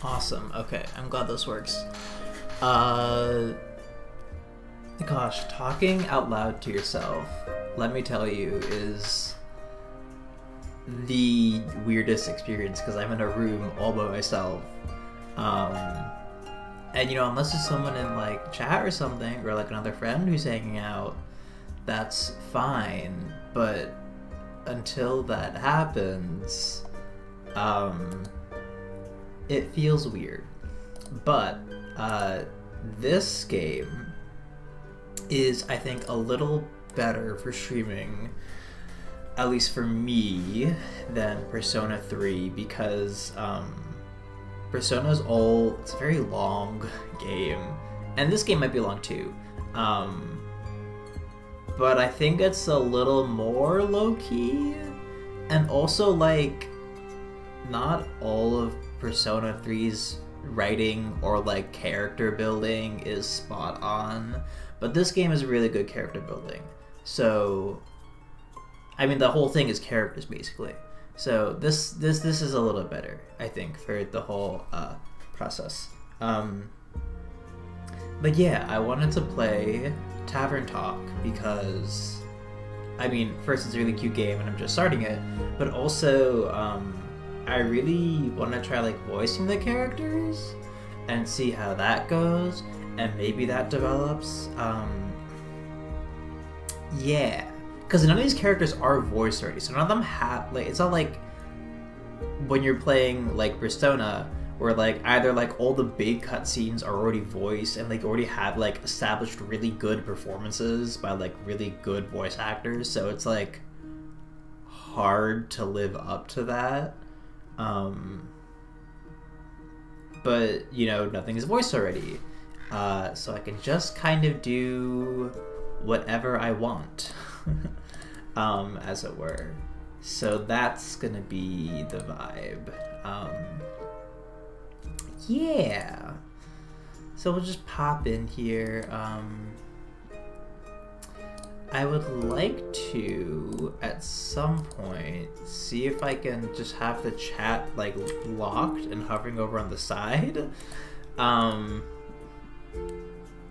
Awesome. Okay, I'm glad this works. Gosh, talking out loud to yourself, let me tell you, is the weirdest experience because I'm in a room all by myself. And unless there's someone in like chat or something, or like another friend who's hanging out, that's fine. But until that happens, it feels weird. But this game is, I think, a little better for streaming, at least for me, than Persona 3 because Persona's it's a very long game, and this game might be long too, but I think it's a little more low-key, and also like not all of Persona 3's writing or like character building is spot on, but this game is really good character building. So I mean the whole thing is characters basically. So this is a little better, I think, for the whole process. But yeah, I wanted to play Tavern Talk because, I mean, first it's a really cute game and I'm just starting it, but also I really want to try like voicing the characters and see how that goes, and maybe that develops. Yeah. Because none of these characters are voiced already, so none of them have, like, it's not like when you're playing, like, Persona, where, like, either, like, all the big cutscenes are already voiced, and, like, already have, like, established really good performances by, like, really good voice actors, so it's, like, hard to live up to that. But, nothing is voiced already. So I can just kind of do whatever I want. As it were. So that's gonna be the vibe. Yeah. So we'll just pop in here. I would like to, at some point, see if I can just have the chat like locked and hovering over on the side.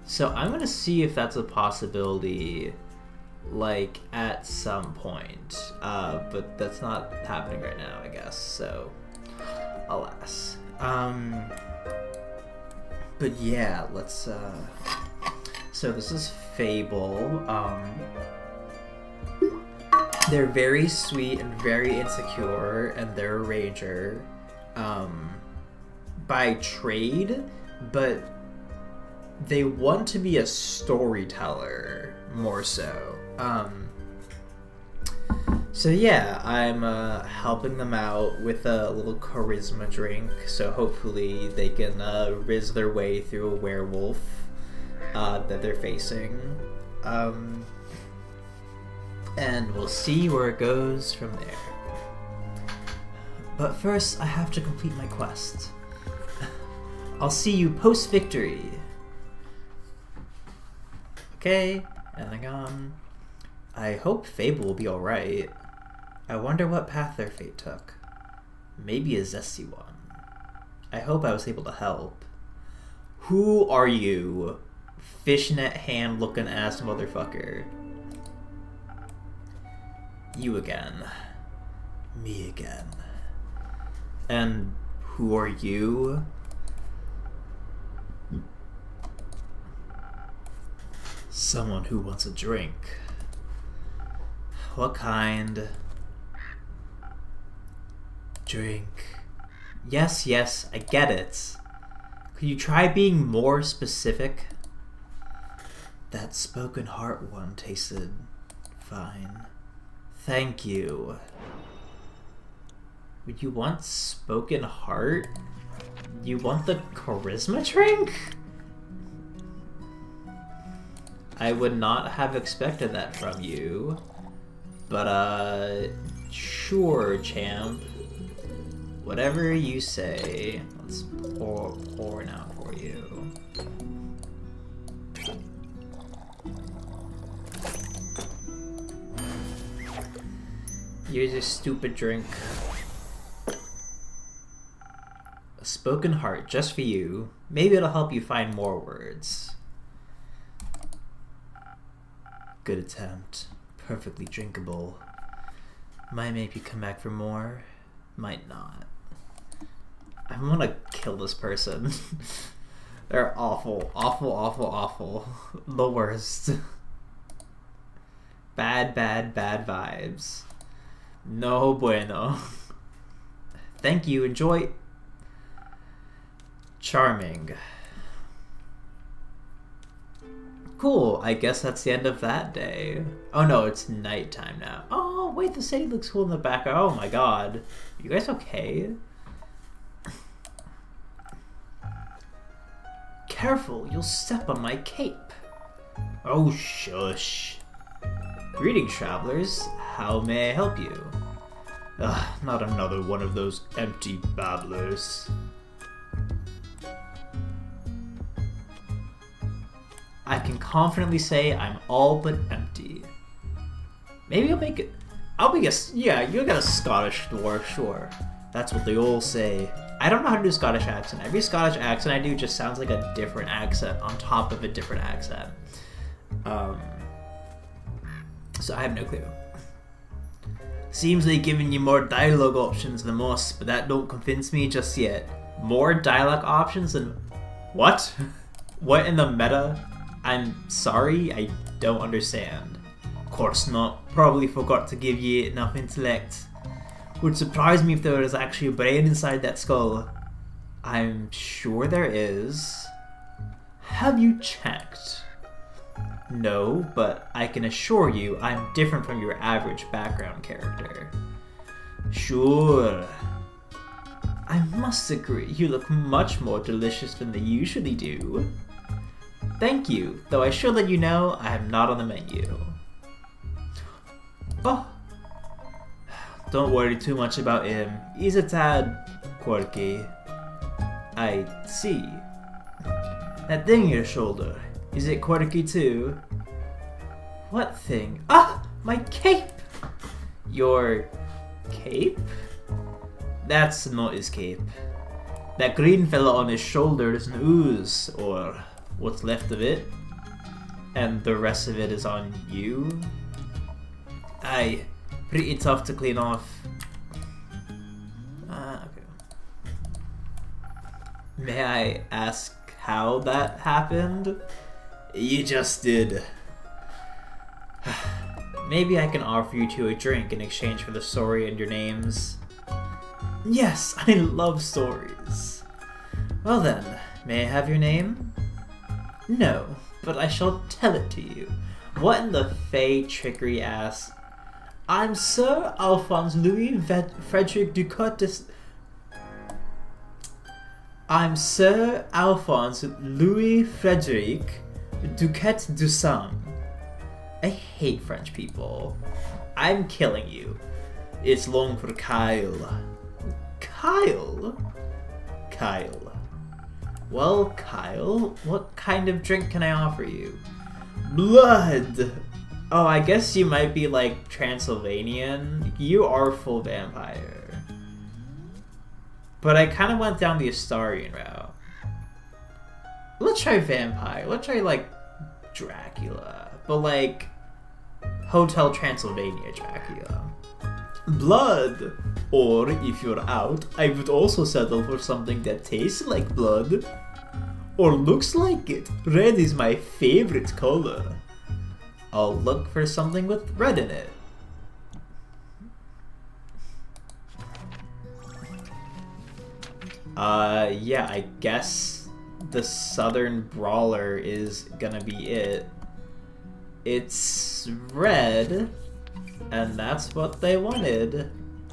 So I'm gonna see if that's a possibility, like, at some point, but that's not happening right now, I guess, so alas. But yeah, let's, so this is Fable. They're very sweet and very insecure, and they're a ranger, by trade, but they want to be a storyteller more so. So yeah, I'm helping them out with a little charisma drink, so hopefully they can riz their way through a werewolf that they're facing. And we'll see where it goes from there. But first, I have to complete my quest. I'll see you post-victory. Okay, and they're gone. I hope Fable will be alright. I wonder what path their fate took. Maybe a zesty one. I hope I was able to help. Who are you? Fishnet hand looking ass motherfucker. You again. Me again. And who are you? Someone who wants a drink. What kind? Drink. Yes, I get it. Could you try being more specific? That spoken heart one tasted fine. Thank you. Would you want spoken heart? You want the charisma drink? I would not have expected that from you. But, sure, champ. Whatever you say. Let's pour it out for you. Here's a stupid drink. spoken heart just for you. Maybe it'll help you find more words. Good attempt. Perfectly drinkable. Might make you come back for more. Might not. I want to kill this person. They're awful. Awful, awful, awful. The worst. Bad, bad, bad vibes. No bueno. Thank you. Enjoy. Charming. Cool. I guess that's the end of that day. Oh no, it's nighttime now. Oh wait, the city looks cool in the back. Oh my god. You guys okay? Careful, you'll step on my cape. Oh shush. Greetings, travelers. How may I help you? Ugh, not another one of those empty babblers. I can confidently say I'm all but empty. Maybe I'll make it. Yeah, you got a Scottish dwarf, sure. That's what they all say. I don't know how to do Scottish accent. Every Scottish accent I do just sounds like a different accent on top of a different accent. So I have no clue. Seems like giving you more dialogue options than most, but that don't convince me just yet. More dialogue options than... What? What in the meta? I'm sorry, I don't understand. Of course not. Probably forgot to give you enough intellect. Would surprise me if there was actually a brain inside that skull. I'm sure there is. Have you checked? No, but I can assure you I'm different from your average background character. Sure. I must agree, you look much more delicious than they usually do. Thank you, though I should let you know I am not on the menu. Oh. Don't worry too much about him. He's a tad quirky. I see. That thing in your shoulder, is it quirky too? What thing? Ah! My cape! Your cape? That's not his cape. That green fella on his shoulder is an ooze, or what's left of it. And the rest of it is on you? Aye. Pretty tough to clean off. Okay. May I ask how that happened? You just did. Maybe I can offer you two a drink in exchange for the story and your names. Yes, I love stories. Well then, may I have your name? No, but I shall tell it to you. What in the fey trickery ass? I'm Sir Alphonse Louis Frederick Ducat de... I'm Sir Alphonse Louis Frederic Ducat du Sang. I hate French people. I'm killing you. It's long for Kyle. Kyle? Kyle. Well, Kyle, what kind of drink can I offer you? Blood! Oh, I guess you might be like Transylvanian. You are full vampire. But I kind of went down the Astarian route. Let's try vampire. Let's try like Dracula. But like Hotel Transylvania Dracula. Blood! Or if you're out, I would also settle for something that tastes like blood. Or looks like it. Red is my favorite color. I'll look for something with red in it. Yeah, I guess the Southern Brawler is gonna be it. It's red, and that's what they wanted.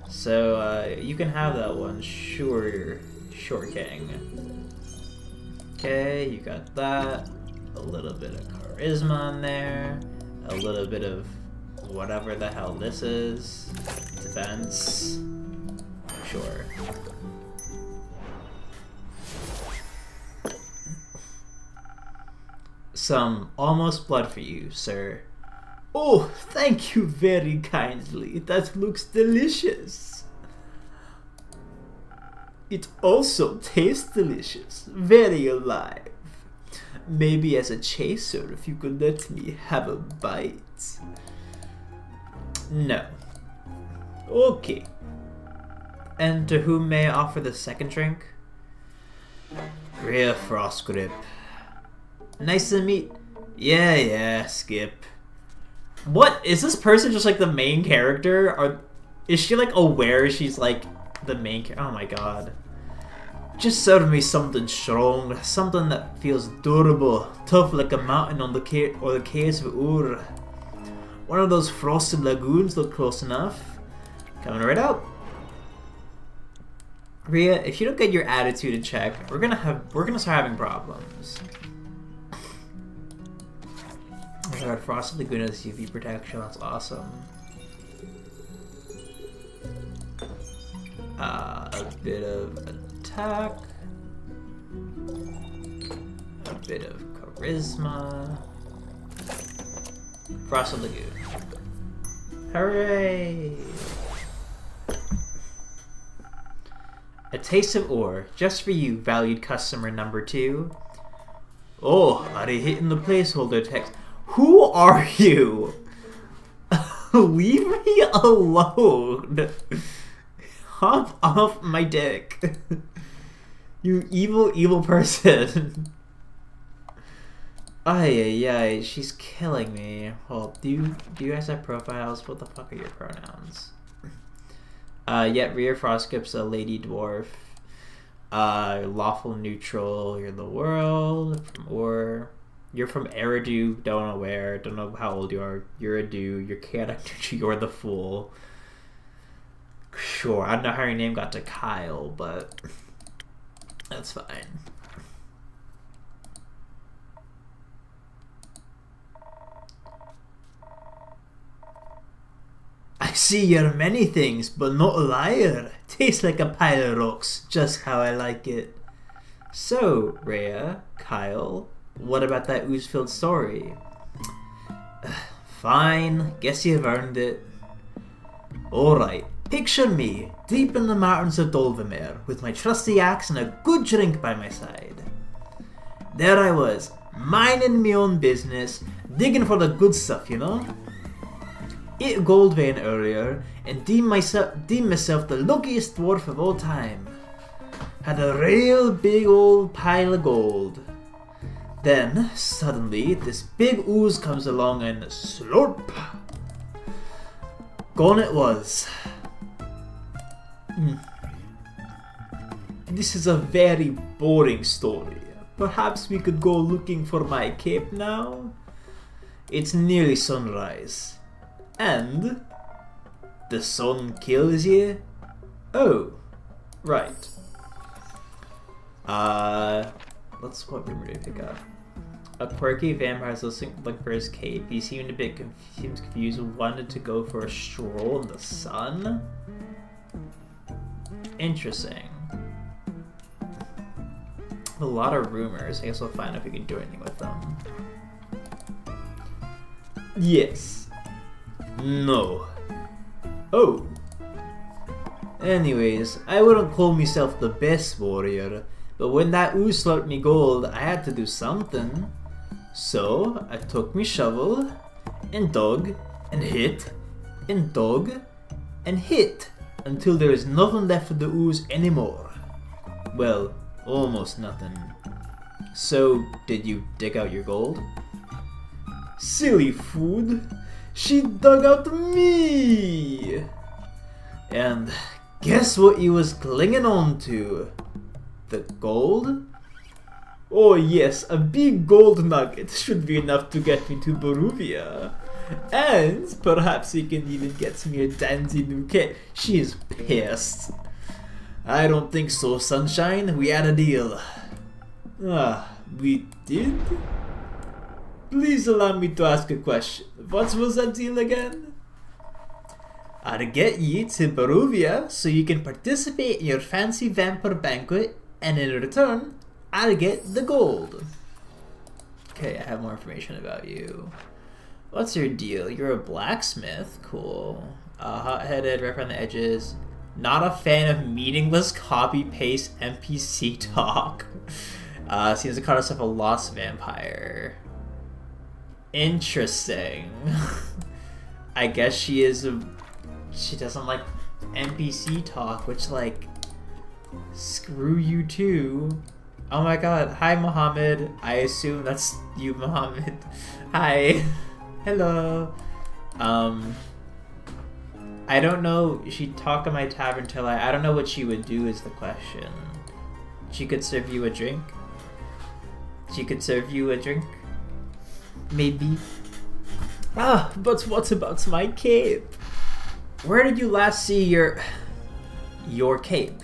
So, you can have that one, sure King. Okay, you got that. A little bit of charisma in there. A little bit of whatever the hell this is. Defense. Sure. Some almost blood for you, sir. Oh, thank you very kindly. That looks delicious. It also tastes delicious, very alive. Maybe as a chaser, if you could let me have a bite. No. Okay. And to whom may I offer the second drink? Rhea Frostgrip. Nice to meet. Yeah, Skip. What? Is this person just like the main character? Or is she like aware she's like the main character? Oh my god. Just serve me something strong, something that feels durable, tough like a mountain on the caves of Ur. One of those frosted lagoons look close enough. Coming right out. Rhea, if you don't get your attitude in check, we're gonna start having problems. Oh my god, Frosted Lagoon has UV protection, that's awesome. A bit of attack. A bit of charisma. Frosted Lagoon. Hooray! A taste of ore, just for you, valued customer number 2. Oh, are you hitting the placeholder text? Who are you? Leave me alone. Hop off my dick. You evil person. Ay, she's killing me. Hold, do you guys have profiles? What the fuck are your pronouns? Yet Rhea Frostgrip's a lady dwarf. Lawful neutral, you're the world. You're from Eridu, don't know where, don't know how old you are. You're a dude, you're chaotic neutral, you're the fool. Sure, I don't know how your name got to Kyle, but that's fine. I see you're many things, but not a liar. Tastes like a pile of rocks, just how I like it. So, Rhea, Kyle, what about that ooze-filled story? Fine, guess you've earned it. Alright, picture me, deep in the mountains of Dolvamere, with my trusty axe and a good drink by my side. There I was, minding my own business, digging for the good stuff, you know? Ate gold vein earlier, and deemed myself the luckiest dwarf of all time. Had a real big old pile of gold. Then, suddenly, this big ooze comes along and slurp! Gone it was. This is a very boring story. Perhaps we could go looking for my cape now? It's nearly sunrise. And the sun kills you? Oh, right. What rumor did I pick up? A quirky vampire is looking for his cape. He seemed a bit confused, wanted to go for a stroll in the sun? Interesting. A lot of rumors. I guess we'll find out if we can do anything with them. Yes. No. Oh. Anyways, I wouldn't call myself the best warrior, but when that ooze slurped me gold, I had to do something. So, I took me shovel, and dug, and hit, and dug, and hit, until there is nothing left of the ooze anymore. Well, almost nothing. So, did you dig out your gold? Silly food! She dug out me! And guess what he was clinging on to? The gold? Oh yes, a big gold nugget should be enough to get me to Boruvia. And perhaps he can even get me a dandy new kit. She is pissed. I don't think so, Sunshine. We had a deal. We did? Please allow me to ask a question. What was that deal again? I'll get ye to Boruvia so you can participate in your fancy vampire banquet, and in return, I'll get the gold. Okay, I have more information about you. What's your deal? You're a blacksmith? Cool. Hot-headed, rough around the edges. Not a fan of meaningless copy-paste NPC talk. Seems to call herself a lost vampire. Interesting. I guess she doesn't like NPC talk, which, like, screw you too. Oh my god, hi Mohammed. I assume that's you, Mohammed. Hi. Hello. I don't know. She'd talk in my tavern till I don't know what she would do is the question. She could serve you a drink. She could serve you a drink. Maybe. But what about my cape? Where did you last see your cape?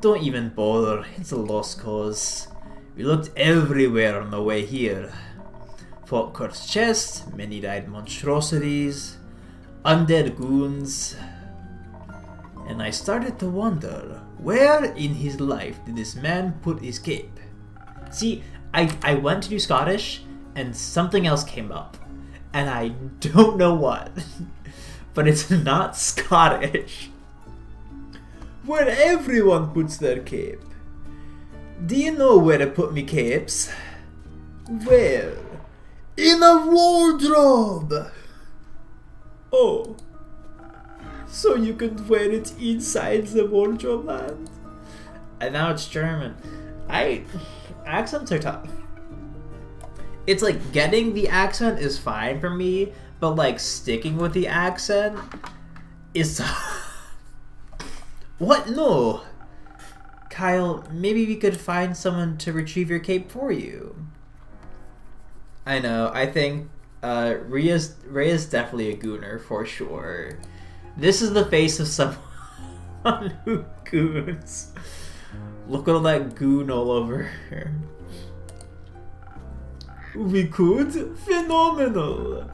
Don't even bother. It's a lost cause. We looked everywhere on the way here. Fought cursed chests, many died monstrosities, undead goons, and I started to wonder, where in his life did this man put his cape? See, I went to do Scottish, and something else came up, and I don't know what, but it's not Scottish. Where everyone puts their cape. Do you know where I put me capes? Where? In a wardrobe! Oh, so you can wear it inside the wardrobe land? And now it's German. Accents are tough. It's like getting the accent is fine for me, but like sticking with the accent is What? No! Kyle, maybe we could find someone to retrieve your cape for you. I know, I think Rhea's definitely a gooner for sure. This is the face of someone who goons. Look at all that goon all over her. We could? Phenomenal!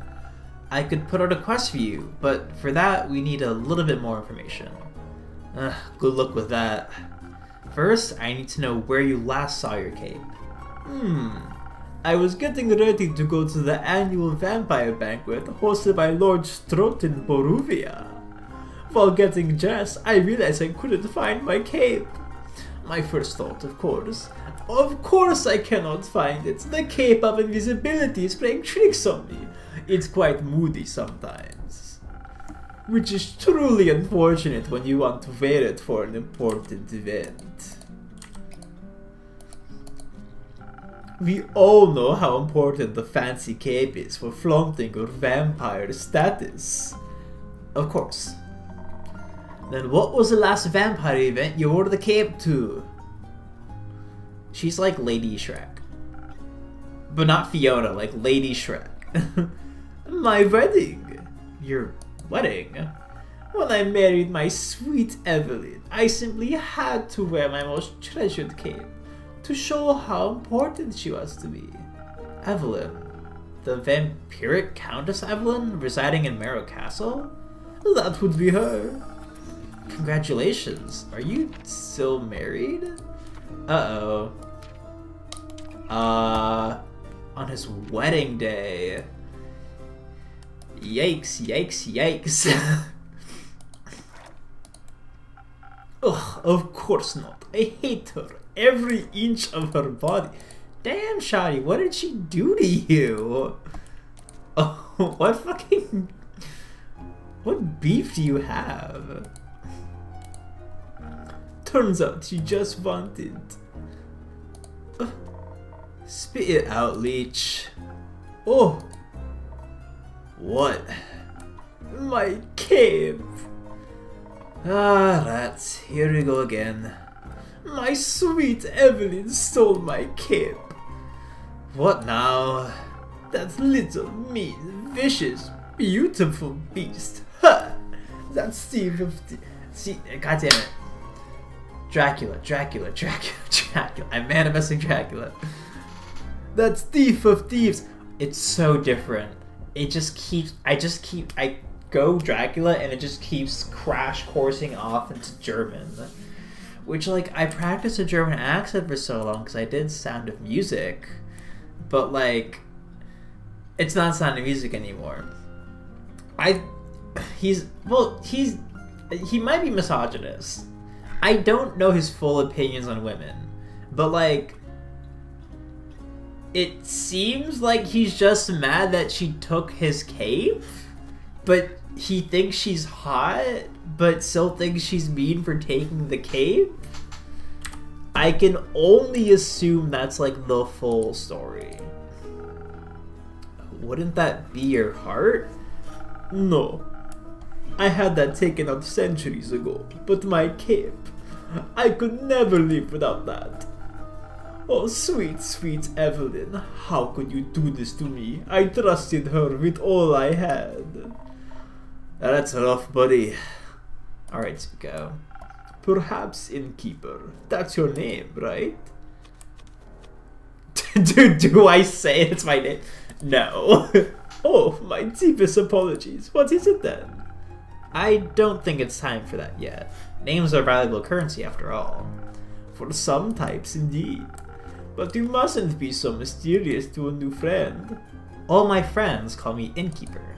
I could put out a quest for you, but for that we need a little bit more information. Good luck with that. First, I need to know where you last saw your cape. I was getting ready to go to the annual vampire banquet hosted by Lord Strut in Boruvia. While getting dressed, I realized I couldn't find my cape. My first thought, of course I cannot find it. The cape of invisibility is playing tricks on me. It's quite moody sometimes. Which is truly unfortunate when you want to wear it for an important event. We all know how important the fancy cape is for flaunting your vampire status. Of course. Then what was the last vampire event you wore the cape to? She's like Lady Shrek. But not Fiona, like Lady Shrek. My wedding. Your wedding? When I married my sweet Evelyn, I simply had to wear my most treasured cape to show how important she was to me. Evelyn? The vampiric Countess Evelyn residing in Merrow Castle? That would be her. Congratulations. Are you still married? Uh-oh. On his wedding day. Yikes, yikes, yikes. Ugh, of course not. I hate her. Every inch of her body. Damn, Shadi, what did she do to you? Oh, what beef do you have? Turns out you just wanted. Spit it out, leech. Oh. What? My cape. Ah, rats. Here we go again. My sweet Evelyn stole my cape. What now? That little, mean, vicious, beautiful beast. Ha! That thief of see, goddammit. Dracula. I'm manifesting Dracula. That thief of thieves. It's so different. I go Dracula and it just keeps crash coursing off into German. Which, like, I practiced a German accent for so long because I did Sound of Music. But, like, it's not Sound of Music anymore. He's he might be misogynist. I don't know his full opinions on women, but like, it seems like he's just mad that she took his cape, but he thinks she's hot, but still thinks she's mean for taking the cape. I can only assume that's like the full story. Wouldn't that be your heart? No. I had that taken out centuries ago, but my cape, I could never live without that. Oh, sweet, sweet Evelyn, how could you do this to me? I trusted her with all I had. That's rough, buddy. Alright, go. Perhaps innkeeper. That's your name, right? do I say it's my name? No. Oh, my deepest apologies. What is it then? I don't think it's time for that yet. Names are valuable currency after all. For some types, indeed. But you mustn't be so mysterious to a new friend. All my friends call me innkeeper.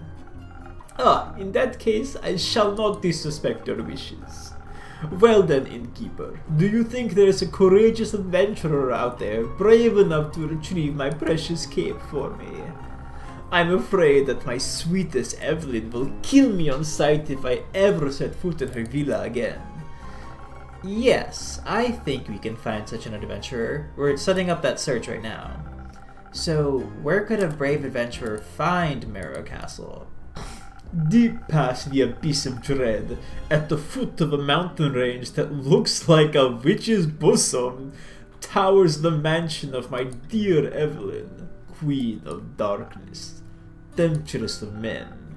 Ah, in that case, I shall not disrespect your wishes. Well then, innkeeper, do you think there is a courageous adventurer out there brave enough to retrieve my precious cape for me? I'm afraid that my sweetest Evelyn will kill me on sight if I ever set foot in her villa again. Yes, I think we can find such an adventurer. We're setting up that search right now. So, where could a brave adventurer find Marrow Castle? Deep past the abyss of dread, at the foot of a mountain range that looks like a witch's bosom, towers the mansion of my dear Evelyn, Queen of Darkness, temptress of men,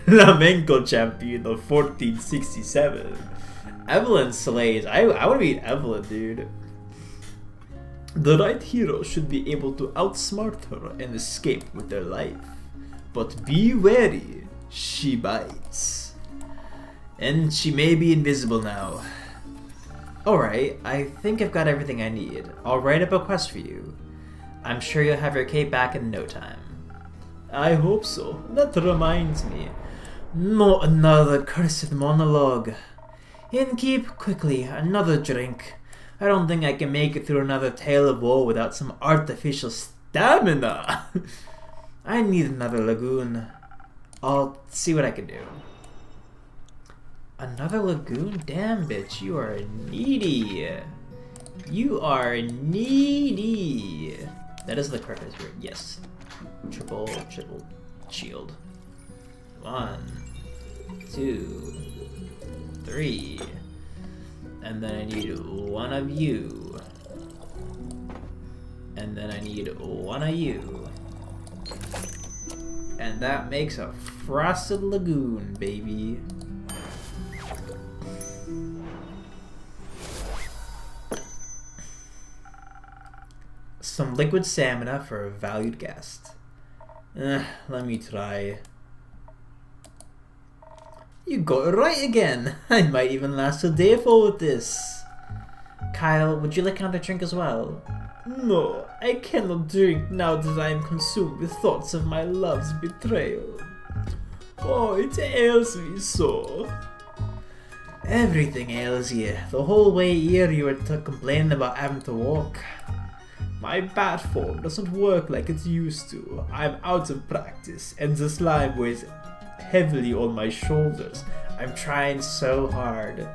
flamenco champion of 1467. Evelyn slays. I want to be Evelyn, dude. The right hero should be able to outsmart her and escape with their life. But be wary, she bites. And she may be invisible now. Alright, I think I've got everything I need. I'll write up a quest for you. I'm sure you'll have your cape back in no time. I hope so. That reminds me. Not another cursed monologue. Innkeep, quickly, another drink. I don't think I can make it through another tale of woe without some artificial stamina. I need another lagoon. I'll see what I can do. Another lagoon? Damn, bitch, you are needy. You are needy. That is the correct answer. Yes. Triple shield. 1, 2, 3. And then I need one of you. And then I need one of you. And that makes a frosted lagoon, baby. Some liquid stamina for a valued guest. Let me try. You got it right again. I might even last a day full with this. Kyle, would you like another drink as well? No, I cannot drink now that I am consumed with thoughts of my love's betrayal. Oh, it ails me so. Everything ails you. The whole way here you were complaining about having to walk. My bat form doesn't work like it used to. I'm out of practice, and the slime weighs heavily on my shoulders. I'm trying so hard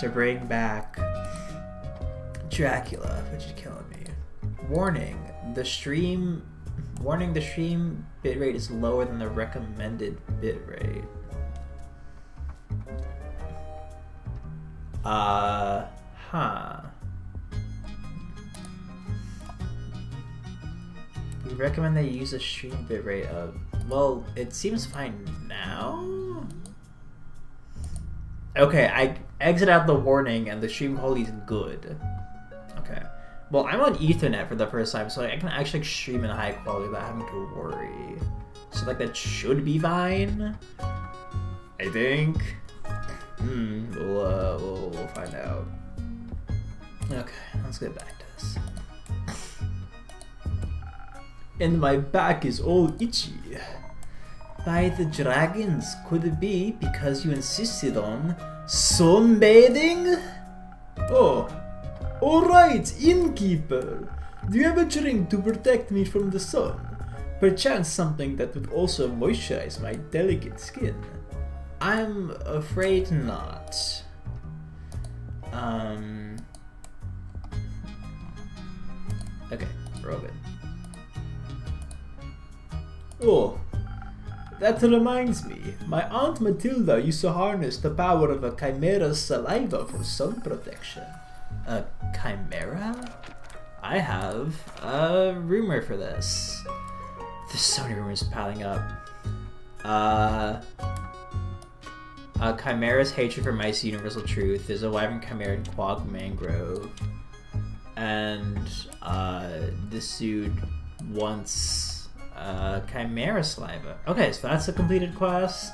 to bring back Dracula, which is killing me. Warning, the stream bitrate is lower than the recommended bitrate. We recommend that you use a stream bitrate of, well, it seems fine now? Okay, I exit out the warning and the stream quality is good. Okay. Well, I'm on Ethernet for the first time, so I can actually stream in high quality without having to worry. So like that should be fine, I think. We'll find out. Okay, let's get back to this. And my back is all itchy. By the dragons, could it be because you insisted on sunbathing? Oh, alright, innkeeper. Do you have a drink to protect me from the sun? Perchance something that would also moisturize my delicate skin. I'm afraid not. Okay, Robin. Oh, that reminds me. My Aunt Matilda used to harness the power of a chimera's saliva for sun protection. A chimera? I have a rumor for this. There's so many rumors piling up. Chimera's hatred for mice is universal truth. There's a wyvern chimera in Quag Mangrove. And this dude wants chimera saliva. Okay, so that's a completed quest.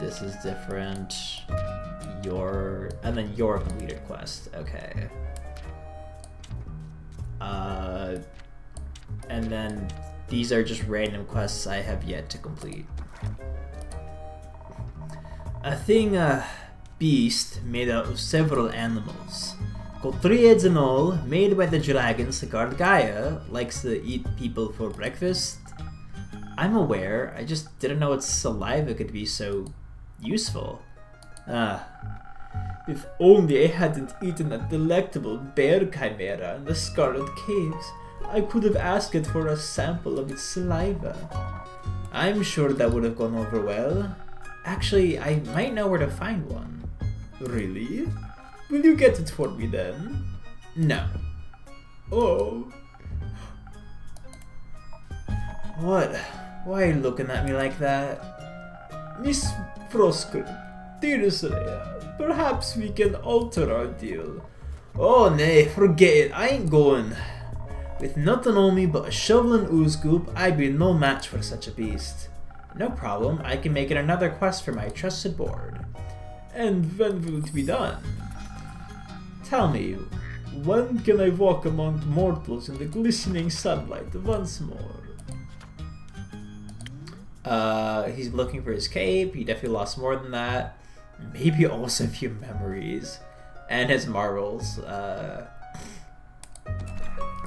This is different. And then your completed quest. Okay. And then these are just random quests I have yet to complete. A thing, beast made out of several animals. Got 3 heads and all, made by the dragons to guard Gaia, likes to eat people for breakfast. I'm aware, I just didn't know its saliva could be so useful. If only I hadn't eaten a delectable bear chimera in the Scarlet Caves, I could have asked it for a sample of its saliva. I'm sure that would have gone over well. Actually, I might know where to find one. Really? Will you get it for me then? No. Oh. What? Why are you looking at me like that? Miss Froskel, dearest Leia, perhaps we can alter our deal. Oh nay, forget it, I ain't going. With nothing on me but a shovel and ooze goop, I'd be no match for such a beast. No problem, I can make it another quest for my trusted board. And when will it be done? Tell me, when can I walk among mortals in the glistening sunlight once more? He's looking for his cape, he definitely lost more than that. Maybe also a few memories. And his marbles.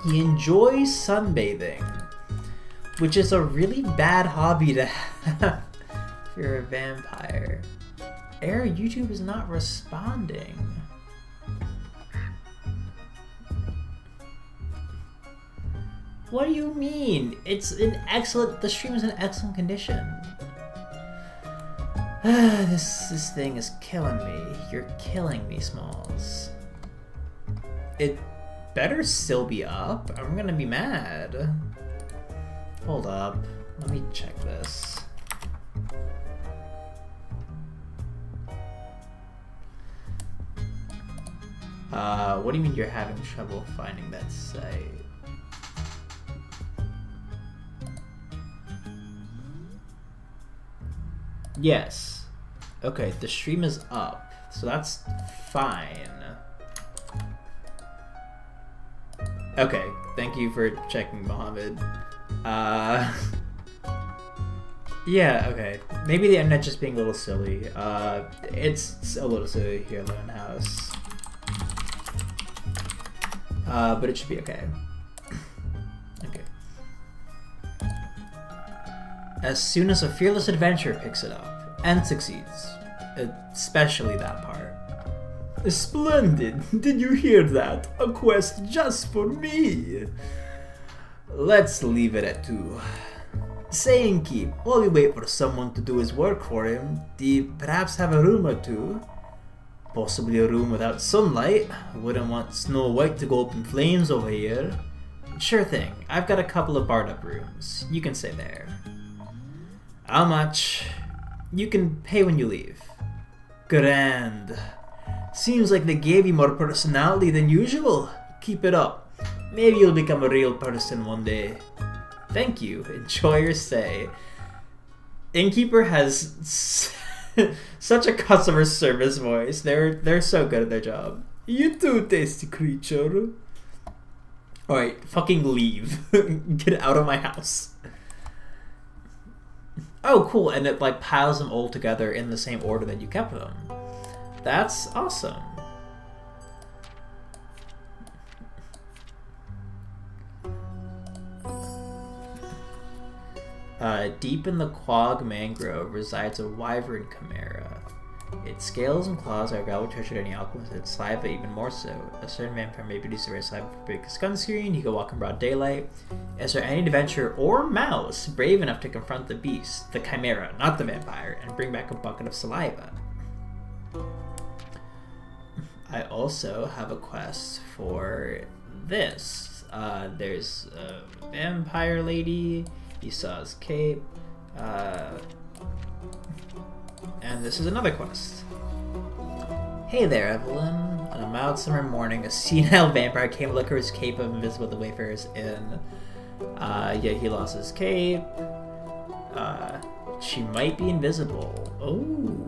He enjoys sunbathing, which is a really bad hobby to have if you're a vampire. Error, YouTube is not responding. What do you mean? It's in excellent. The stream is in excellent condition. This thing is killing me. You're killing me, Smalls. It better still be up. I'm gonna be mad. Hold up. Let me check this. What do you mean you're having trouble finding that site? Yes. Okay, the stream is up, so that's fine. Okay, thank you for checking, Mohammed. Yeah, okay. Maybe the internet just being a little silly. It's a little silly here in Lone House. But it should be okay. Okay. As soon as a fearless adventurer picks it up and succeeds, especially that part. Splendid! Did you hear that? A quest just for me! Let's leave it at 2. Saying keep, while we wait for someone to do his work for him, do you perhaps have a room or two? Possibly a room without sunlight. Wouldn't want Snow White to go up in flames over here. Sure thing, I've got a couple of barred up rooms. You can stay there. How much? You can pay when you leave. Grand. Seems like they gave you more personality than usual. Keep it up. Maybe you'll become a real person one day. Thank you. Enjoy your stay. Innkeeper has such a customer service voice. They're so good at their job. You too, tasty creature. Alright, fucking leave. Get out of my house. Oh, cool, and it like piles them all together in the same order that you kept them. That's awesome. Deep in the Quag mangrove resides a wyvern chimera. Its scales and claws are valuable treasure to any alchemist, its saliva even more so. A certain vampire may produce a rare saliva for big sunscreen. He can walk in broad daylight. Is there any adventurer or mouse brave enough to confront the beast, the chimera, not the vampire, and bring back a bucket of saliva? I also have a quest for this. There's a vampire lady. He saw his cape. And this is another quest. Hey there, Evelyn. On a mild summer morning, a senile vampire came to look for his cape of invisible the Wayfarer's Inn. He lost his cape. She might be invisible. Oh.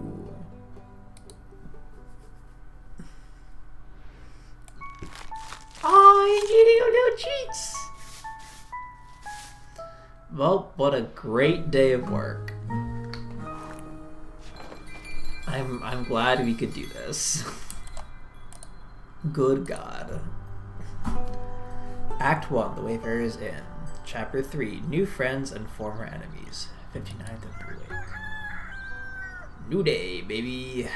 Oh, you're eating little treats. Well, what a great day of work. I'm glad we could do this. Good God. Act 1, The Wayfarer's Inn. Chapter 3, New Friends and Former Enemies. 59th of Blue Lake. New day, baby.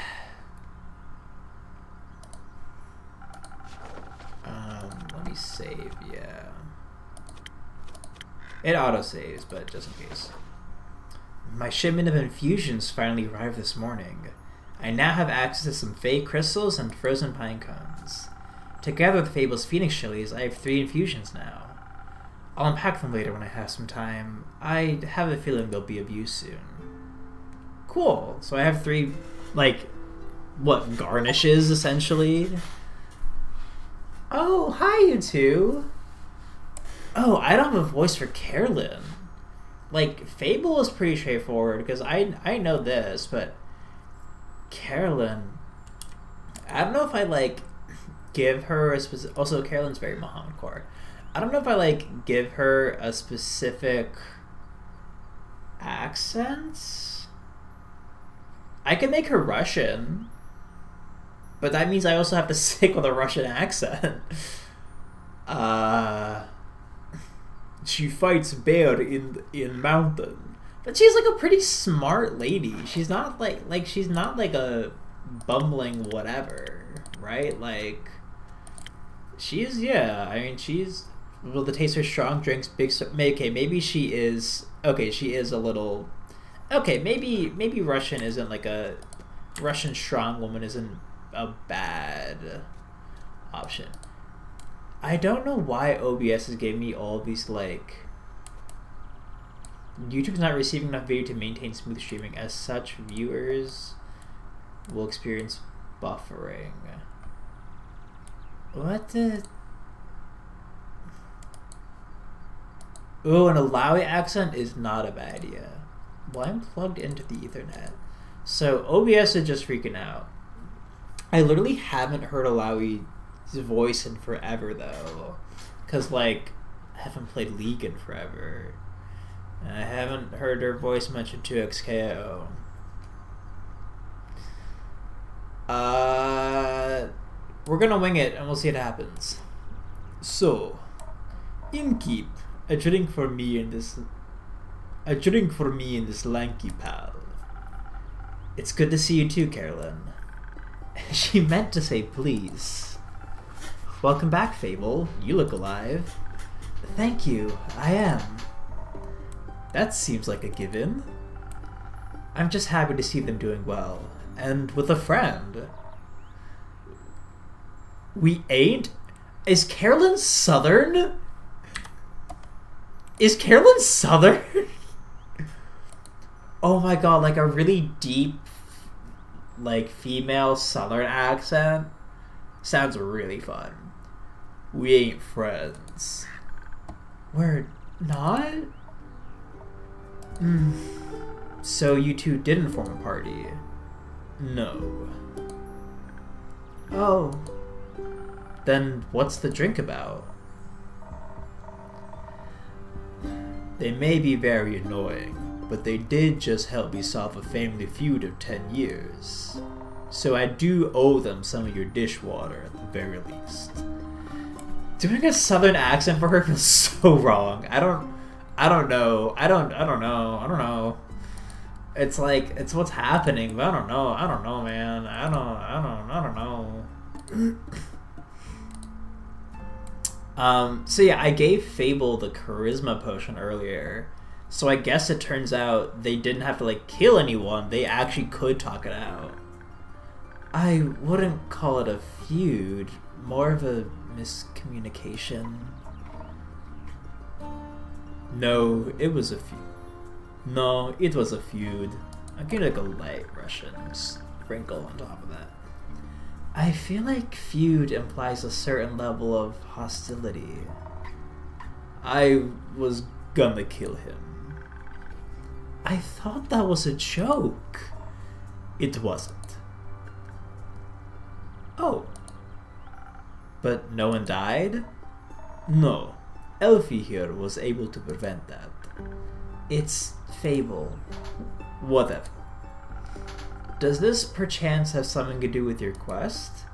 Let me save, yeah. It auto-saves, but just in case. My shipment of infusions finally arrived this morning. I now have access to some fey crystals and frozen pine cones. Together with Fable's Phoenix chilies, I have 3 infusions now. I'll unpack them later when I have some time. I have a feeling they'll be of use soon. Cool. So I have 3, like, what, garnishes, essentially? Oh, hi, you two. Oh, I don't have a voice for Carolyn. Like, Fable is pretty straightforward, because I know this, but Carolyn, I don't know if I, like, give her a specific... Also, Carolyn's very Mohammed-core. I don't know if I, like, give her a specific accent. I can make her Russian, but that means I also have to stick with a Russian accent. She fights bear in mountain. But she's like a pretty smart lady. She's not like she's not like a bumbling whatever, right? Like she's I mean she's able to taste her strong drinks, okay, maybe she is she is a little maybe Russian isn't like a Russian strong woman isn't a bad option. I don't know why OBS is giving me all these, like... YouTube's not receiving enough video to maintain smooth streaming. As such, viewers will experience buffering. What the... Oh, an Alawi accent is not a bad idea. Well, I'm plugged into the Ethernet. So, OBS is just freaking out. I literally haven't heard Alawi voice in forever though, because like I haven't played League in forever and I haven't heard her voice much in 2XKO. We're gonna wing it and we'll see what happens. So, innkeep, a drink for me and this lanky pal. It's good to see you too, Carolyn. She meant to say please. Welcome back, Fable. You look alive. Thank you, I am. That seems like a given. I'm just happy to see them doing well. And with a friend. We ain't? Is Carolyn Southern? Is Carolyn Southern? Oh my god, like a really deep, like female Southern accent? Sounds really fun. We ain't friends. We're not? So you two didn't form a party? No. Oh. Then what's the drink about? They may be very annoying, but they did just help me solve a family feud of 10 years. So I do owe them some of your dishwater at the very least. Doing a southern accent for her feels so wrong. I don't know. It's like, it's what's happening, but I don't know, man. I don't know. So yeah, I gave Fable the charisma potion earlier. So I guess it turns out they didn't have to like kill anyone. They actually could talk it out. I wouldn't call it a feud, more of a miscommunication. No, it was a feud. No, it was a feud. I'll give it like a light Russian sprinkle on top of that. I feel like feud implies a certain level of hostility. I was gonna kill him. I thought that was a joke. It wasn't. Oh. But no one died? No. Elfie here was able to prevent that. It's Fable. Whatever. Does this perchance have something to do with your quest?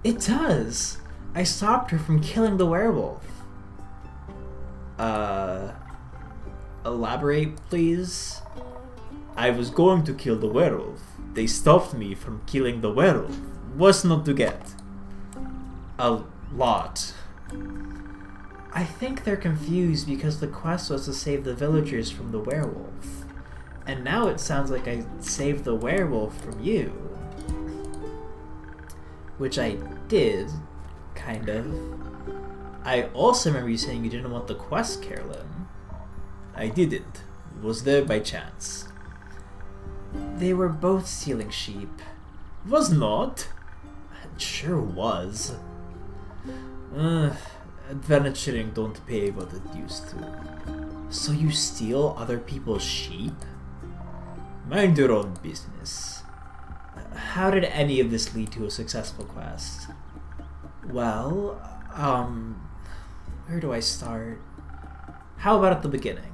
It does! I stopped her from killing the werewolf. Elaborate, please? I was going to kill the werewolf. They stopped me from killing the werewolf. What's not to get? A lot. I think they're confused because the quest was to save the villagers from the werewolf. And now it sounds like I saved the werewolf from you. Which I did, kind of. I also remember you saying you didn't want the quest, Carolyn. I didn't. It was there by chance. They were both stealing sheep. Was not? It sure was. Adventuring don't pay what it used to. So you steal other people's sheep? Mind your own business. How did any of this lead to a successful quest? Well, where do I start? How about at the beginning?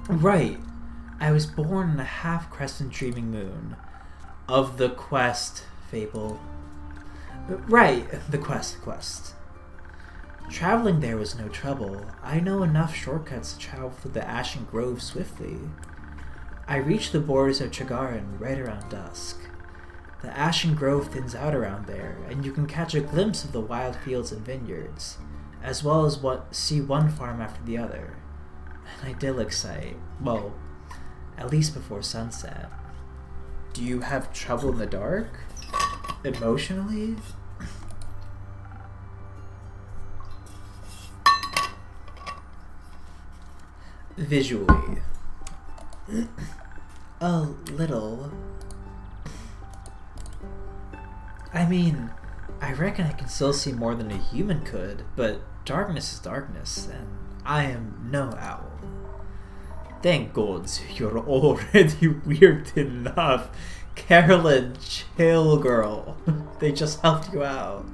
Right. I was born in a half-crescent dreaming moon. Of the quest, Fable. Right, the quest. Traveling there was no trouble. I know enough shortcuts to travel through the Ashen Grove swiftly. I reached the borders of Chagarin right around dusk. The Ashen Grove thins out around there, and you can catch a glimpse of the wild fields and vineyards, as well as see one farm after the other. An idyllic sight. Well, at least before sunset. Do you have trouble in the dark? Emotionally? Visually. A little. I mean, I reckon I can still see more than a human could, but darkness is darkness, and I am no owl. Thank gods, you're already weird enough. Carolyn, chill, girl. They just helped you out.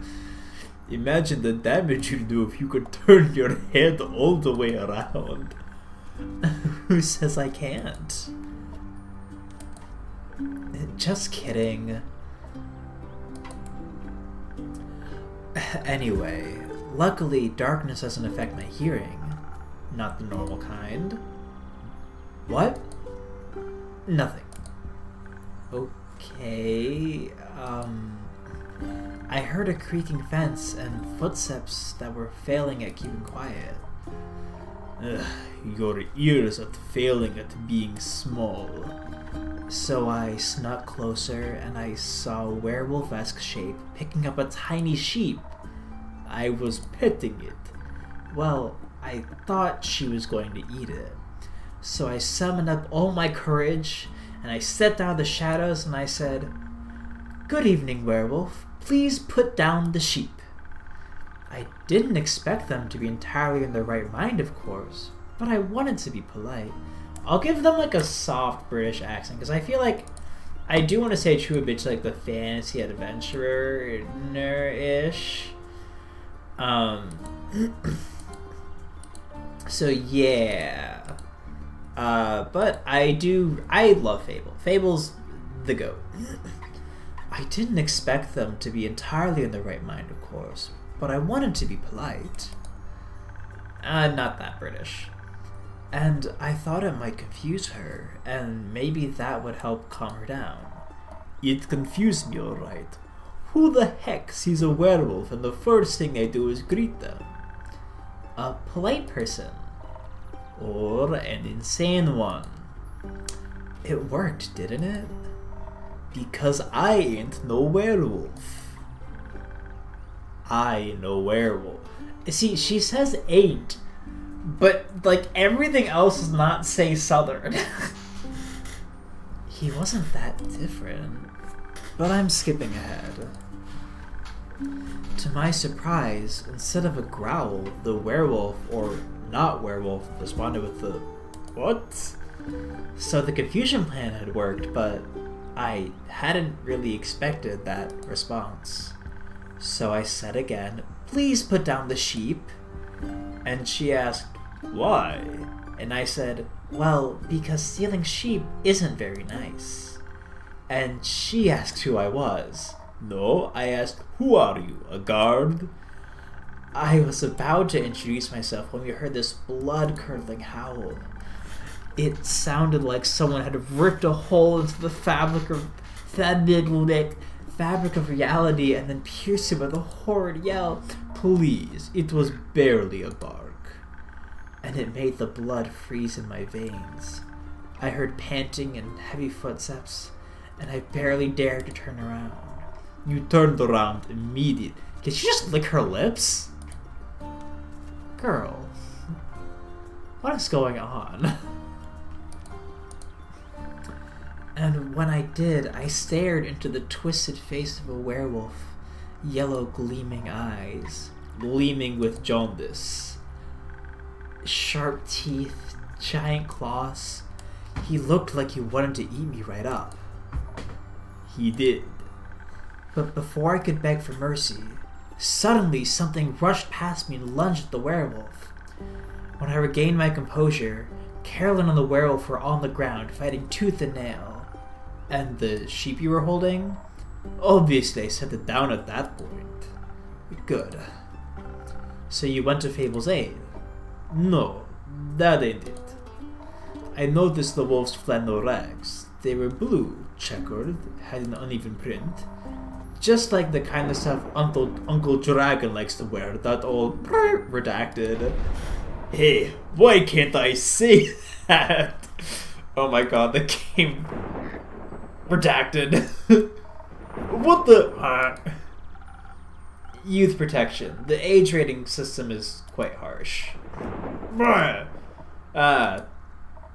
Imagine the damage you'd do if you could turn your head all the way around. Who says I can't? Just kidding. Anyway, luckily darkness doesn't affect my hearing. Not the normal kind. What? Nothing. Okay, I heard a creaking fence and footsteps that were failing at keeping quiet. Ugh, your ears are failing at being small. So I snuck closer and I saw a werewolf-esque shape picking up a tiny sheep. I was petting it. Well, I thought she was going to eat it. So I summoned up all my courage and I stepped out of the shadows and I said, "Good evening, werewolf. Please put down the sheep." I didn't expect them to be entirely in their right mind, of course, but I wanted to be polite. I'll give them like a soft British accent because I feel like I do want to say true a bitch like the fantasy adventurer-ish. So yeah. But I love Fable. Fable's the GOAT. I didn't expect them to be entirely in the right mind, of course, but I wanted to be polite. Not that British. And I thought it might confuse her, and maybe that would help calm her down. It confused me, alright. Who the heck sees a werewolf and the first thing they do is greet them? A polite person. Or an insane one. It worked, didn't it? Because I ain't no werewolf. I ain't no werewolf. See, she says ain't, but like everything else does not say southern. He wasn't that different. But I'm skipping ahead. To my surprise, instead of a growl, the werewolf, or not werewolf, responded with the what? So the confusion plan had worked, but I hadn't really expected that response. So I said again, please put down the sheep. And she asked, why? And I said, well, because stealing sheep isn't very nice. And she asked who I was. No, I asked, who are you, a guard? I was about to introduce myself when we heard this blood-curdling howl. It sounded like someone had ripped a hole into the fabric of reality and then pierced it with a horrid yell. Please, it was barely a bark. And it made the blood freeze in my veins. I heard panting and heavy footsteps, and I barely dared to turn around. You turned around immediately. Did she just lick her lips? Girl, what is going on? And when I did, I stared into the twisted face of a werewolf, yellow gleaming eyes, gleaming with jaundice, sharp teeth, giant claws. He looked like he wanted to eat me right up. He did. But before I could beg for mercy, suddenly something rushed past me and lunged at the werewolf. When I regained my composure, Carolyn and the werewolf were on the ground, fighting tooth and nail. And the sheep you were holding? Obviously, I set it down at that point. Good. So you went to Fable's aid? No, that ain't it. I noticed the wolf's flannel rags. They were blue, checkered, had an uneven print. Just like the kind of stuff Uncle Dragon likes to wear, that old redacted. Hey, why can't I say that? Oh my god, the game redacted. What the youth protection. The age rating system is quite harsh.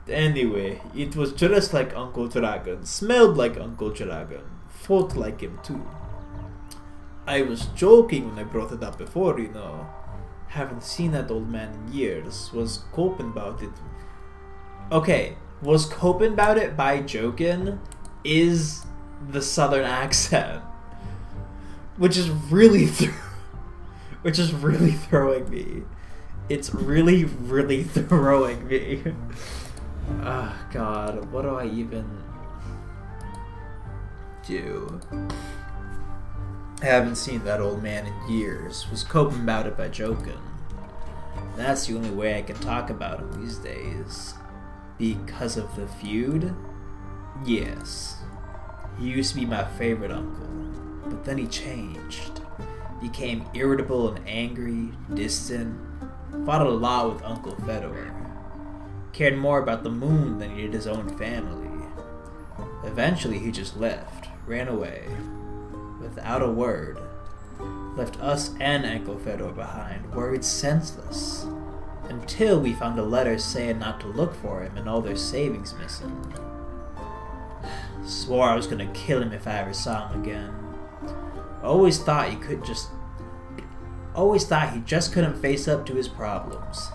Anyway, it was just like Uncle Dragon, smelled like Uncle Dragon, fought like him too. I was joking when I brought it up before, you know. Haven't seen that old man in years. Was coping about it. Okay, was coping about it by joking is the southern accent. Which is really throwing me. It's really, really throwing me. Oh god, what do I even do? I haven't seen that old man in years. Was coping about it by joking. That's the only way I can talk about him these days. Because of the feud? Yes. He used to be my favorite uncle, but then he changed. Became irritable and angry, distant, fought a lot with Uncle Fedor. Cared more about the moon than he did his own family. Eventually he just left, ran away, without a word. Left us and Uncle Fedor behind, worried senseless, until we found a letter saying not to look for him and all their savings missing. Swore I was gonna kill him if I ever saw him again. Always thought he just couldn't face up to his problems.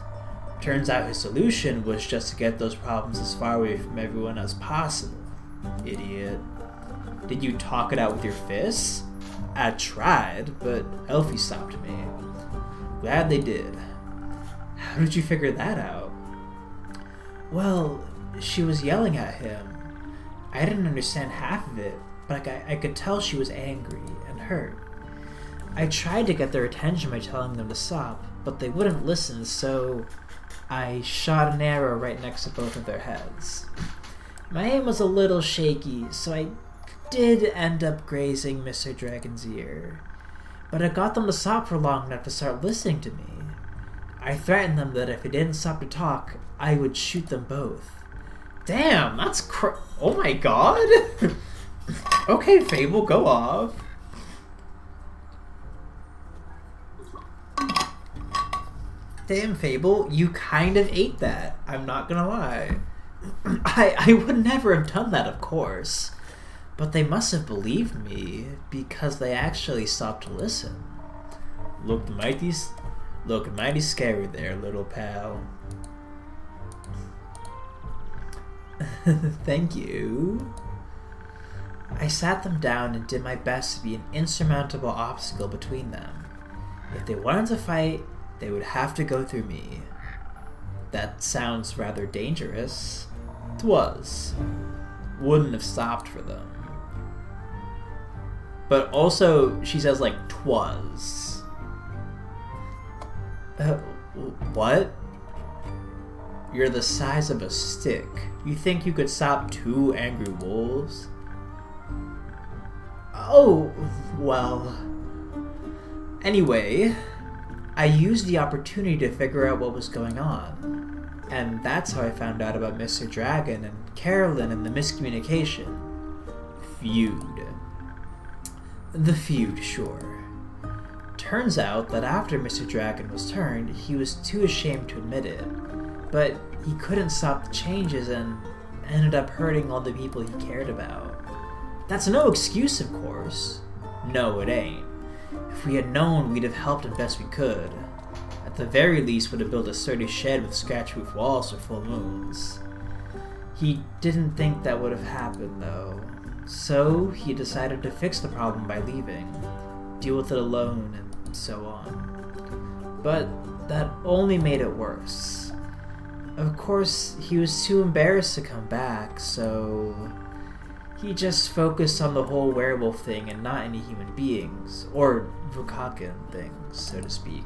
Turns out his solution was just to get those problems as far away from everyone as possible. Idiot. Did you talk it out with your fists? I tried, but Elfie stopped me. Glad they did. How did you figure that out? Well, she was yelling at him. I didn't understand half of it, but I could tell she was angry and hurt. I tried to get their attention by telling them to stop, but they wouldn't listen, so I shot an arrow right next to both of their heads. My aim was a little shaky, so I did end up grazing Mr. Dragon's ear. But it got them to stop for long enough to start listening to me. I threatened them that if they didn't stop to talk, I would shoot them both. Damn, that's oh my god! Okay, Fable, go off. Damn, Fable, you kind of ate that. I'm not gonna lie. I would never have done that, of course. But they must have believed me, because they actually stopped to listen. Looked mighty scary there, little pal. Thank you. I sat them down and did my best to be an insurmountable obstacle between them. If they wanted to fight, they would have to go through me. That sounds rather dangerous. 'Twas. Wouldn't have stopped for them. But also, she says like, 'twas. What? You're the size of a stick. You think you could stop 2 angry wolves? Oh, well. Anyway, I used the opportunity to figure out what was going on. And that's how I found out about Mr. Dragon and Carolyn and the miscommunication. Feud. The feud, sure. Turns out that after Mr. Dragon was turned, he was too ashamed to admit it. But he couldn't stop the changes and ended up hurting all the people he cared about. That's no excuse, of course. No, it ain't. If we had known, we'd have helped him best we could. At the very least, would have built a sturdy shed with scratch-proof walls for full moons. He didn't think that would have happened, though. So, he decided to fix the problem by leaving, deal with it alone, and so on. But that only made it worse. Of course, he was too embarrassed to come back, so he just focused on the whole werewolf thing and not any human beings, or Vukakin things, so to speak.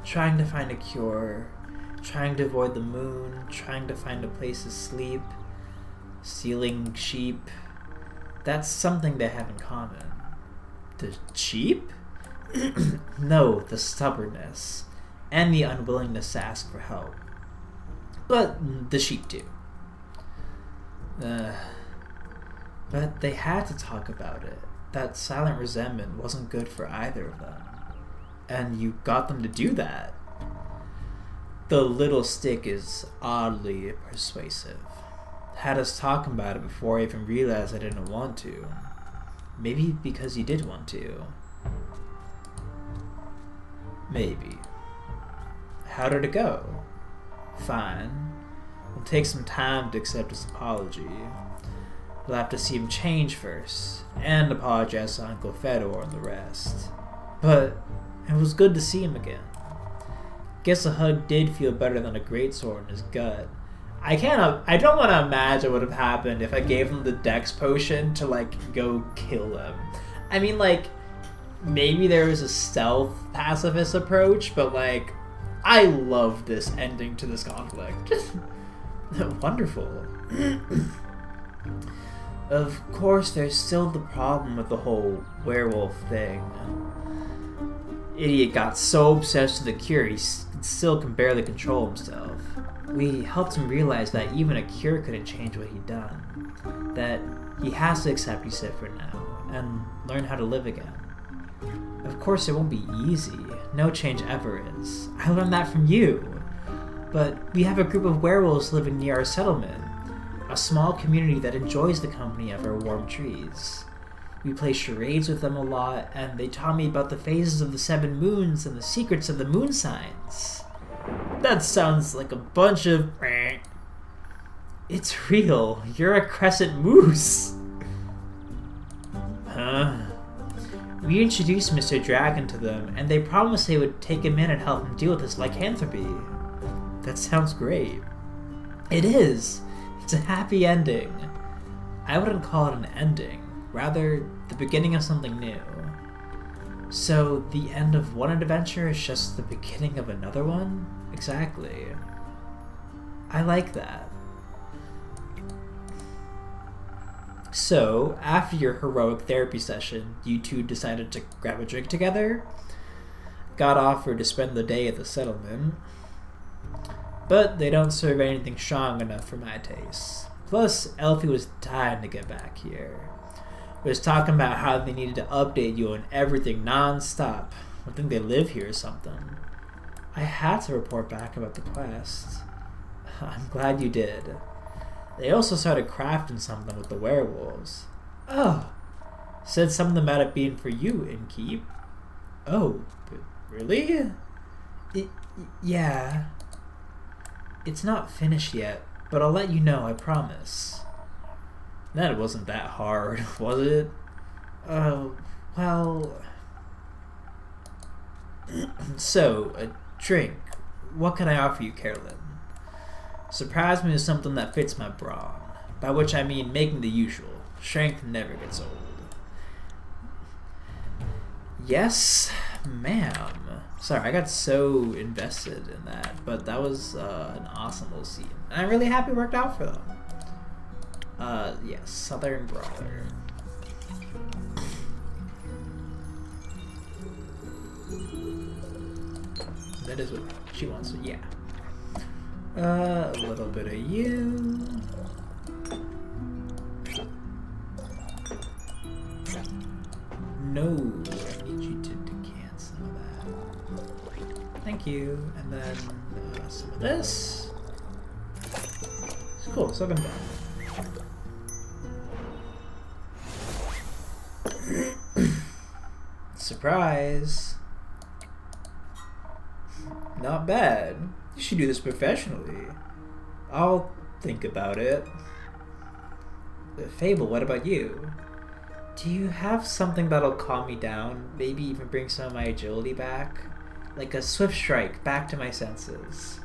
Trying to find a cure, trying to avoid the moon, trying to find a place to sleep, stealing sheep. That's something they have in common. The sheep? No, the stubbornness, and the unwillingness to ask for help. But the sheep too. But they had to talk about it. That silent resentment wasn't good for either of them. And you got them to do that. The little stick is oddly persuasive. Had us talking about it before I even realized I didn't want to. Maybe because you did want to. Maybe. How did it go? Fine. It'll take some time to accept his apology. We'll have to see him change first, and apologize to Uncle Fedor and the rest. But it was good to see him again. Guess a hug did feel better than a greatsword in his gut. I don't want to imagine what would have happened if I gave him the Dex potion to, like, go kill him. I mean, like, maybe there was a stealth pacifist approach, but, like, I love this ending to this conflict. Wonderful. Of course, there's still the problem with the whole werewolf thing. Idiot got so obsessed with the cure, he still can barely control himself. We helped him realize that even a cure couldn't change what he'd done. That he has to accept he's sick for now, and learn how to live again. Of course, it won't be easy. No change ever is. I learned that from you. But we have a group of werewolves living near our settlement. A small community that enjoys the company of our warm trees. We play charades with them a lot, and they taught me about the phases of the 7 moons and the secrets of the moon signs. That sounds like a bunch of... It's real. You're a crescent moose. Huh? We introduced Mr. Dragon to them, and they promised they would take him in and help him deal with his lycanthropy. That sounds great. It is. It's a happy ending. I wouldn't call it an ending, rather the beginning of something new. So the end of one adventure is just the beginning of another one? Exactly. I like that. So, after your heroic therapy session, you two decided to grab a drink together? Got offered to spend the day at the settlement. But they don't serve anything strong enough for my taste. Plus, Elfie was dying to get back here. Was talking about how they needed to update you on everything non-stop. I think they live here or something. I had to report back about the quest. I'm glad you did. They also started crafting something with the werewolves. Oh, said something about it being for you, innkeep. Oh, really? Yeah. It's not finished yet, but I'll let you know, I promise. That wasn't that hard, was it? Oh, well... So, a drink. What can I offer you, Carolyn? Surprise me with something that fits my brawn. By which I mean making the usual. Strength never gets old. Yes, ma'am. Sorry, I got so invested in that, but that was an awesome little scene. And I'm really happy it worked out for them. Yes, Southern Brawler. That is what she wants to, yeah. A little bit of you. No, I need you to decant some of that. Thank you. And then some of this. It's cool, so I've been done. Surprise. Not bad. You should do this professionally. I'll think about it. Fable, what about you? Do you have something that'll calm me down? Maybe even bring some of my agility back? Like a swift strike back to my senses.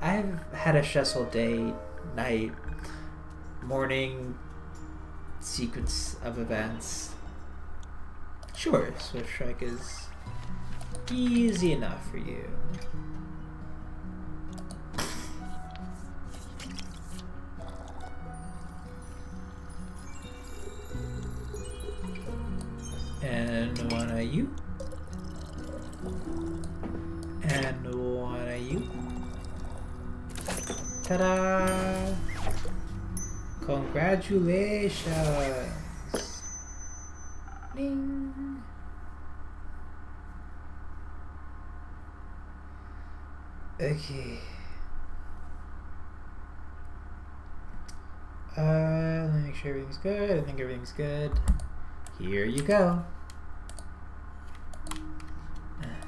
I've had a stressful day, night, morning sequence of events. Sure, swift strike is easy enough for you. And one of you. And one of you. Ta-da! Congratulations! Ding! Okay. Let me make sure everything's good. I think everything's good. Here you go.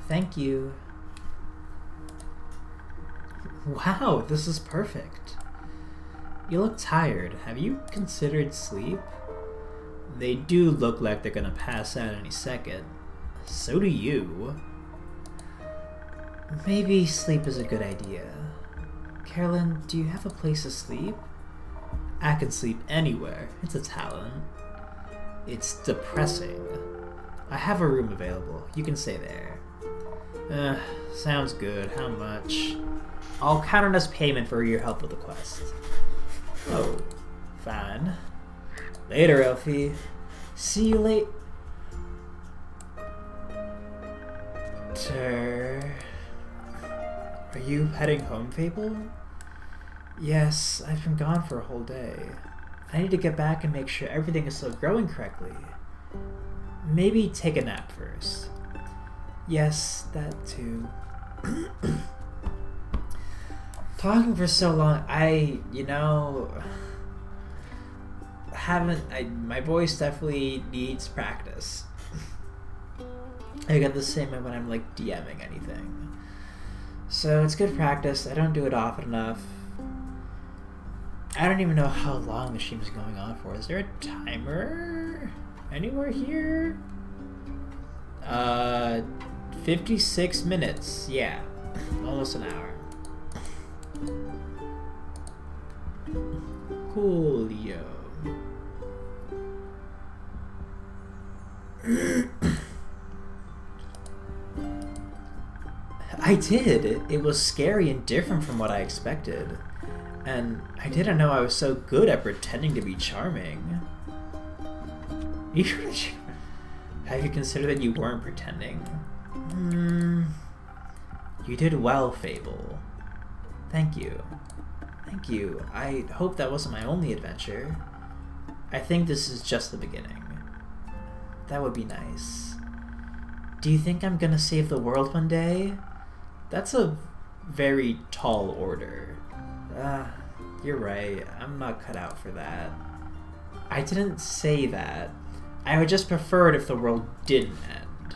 Thank you. Wow, this is perfect. You look tired. Have you considered sleep? They do look like they're gonna pass out any second. So do you. Maybe sleep is a good idea. Carolyn, do you have a place to sleep? I can sleep anywhere. It's a talent. It's depressing. I have a room available. You can stay there. Sounds good. How much? I'll count it as payment for your help with the quest. Oh, fine. Later, Elfie. See you later. Are you heading home, Fable? Yes, I've been gone for a whole day. I need to get back and make sure everything is still growing correctly. Maybe take a nap first. Yes, that too. Talking for so long, my voice definitely needs practice. I get the same way when I'm like DMing anything. So it's good practice. I don't do it often enough. I don't even know how long the stream is going on for. Is there a timer anywhere here? Uh, 56 minutes. Yeah, almost an hour. Coolio. I did. It was scary and different from what I expected. And I didn't know I was so good at pretending to be charming. Have you considered that you weren't pretending? You did well, Fable. Thank you. Thank you. I hope that wasn't my only adventure. I think this is just the beginning. That would be nice. Do you think I'm gonna save the world one day? That's a very tall order. You're right. I'm not cut out for that. I didn't say that. I would just prefer it if the world didn't end.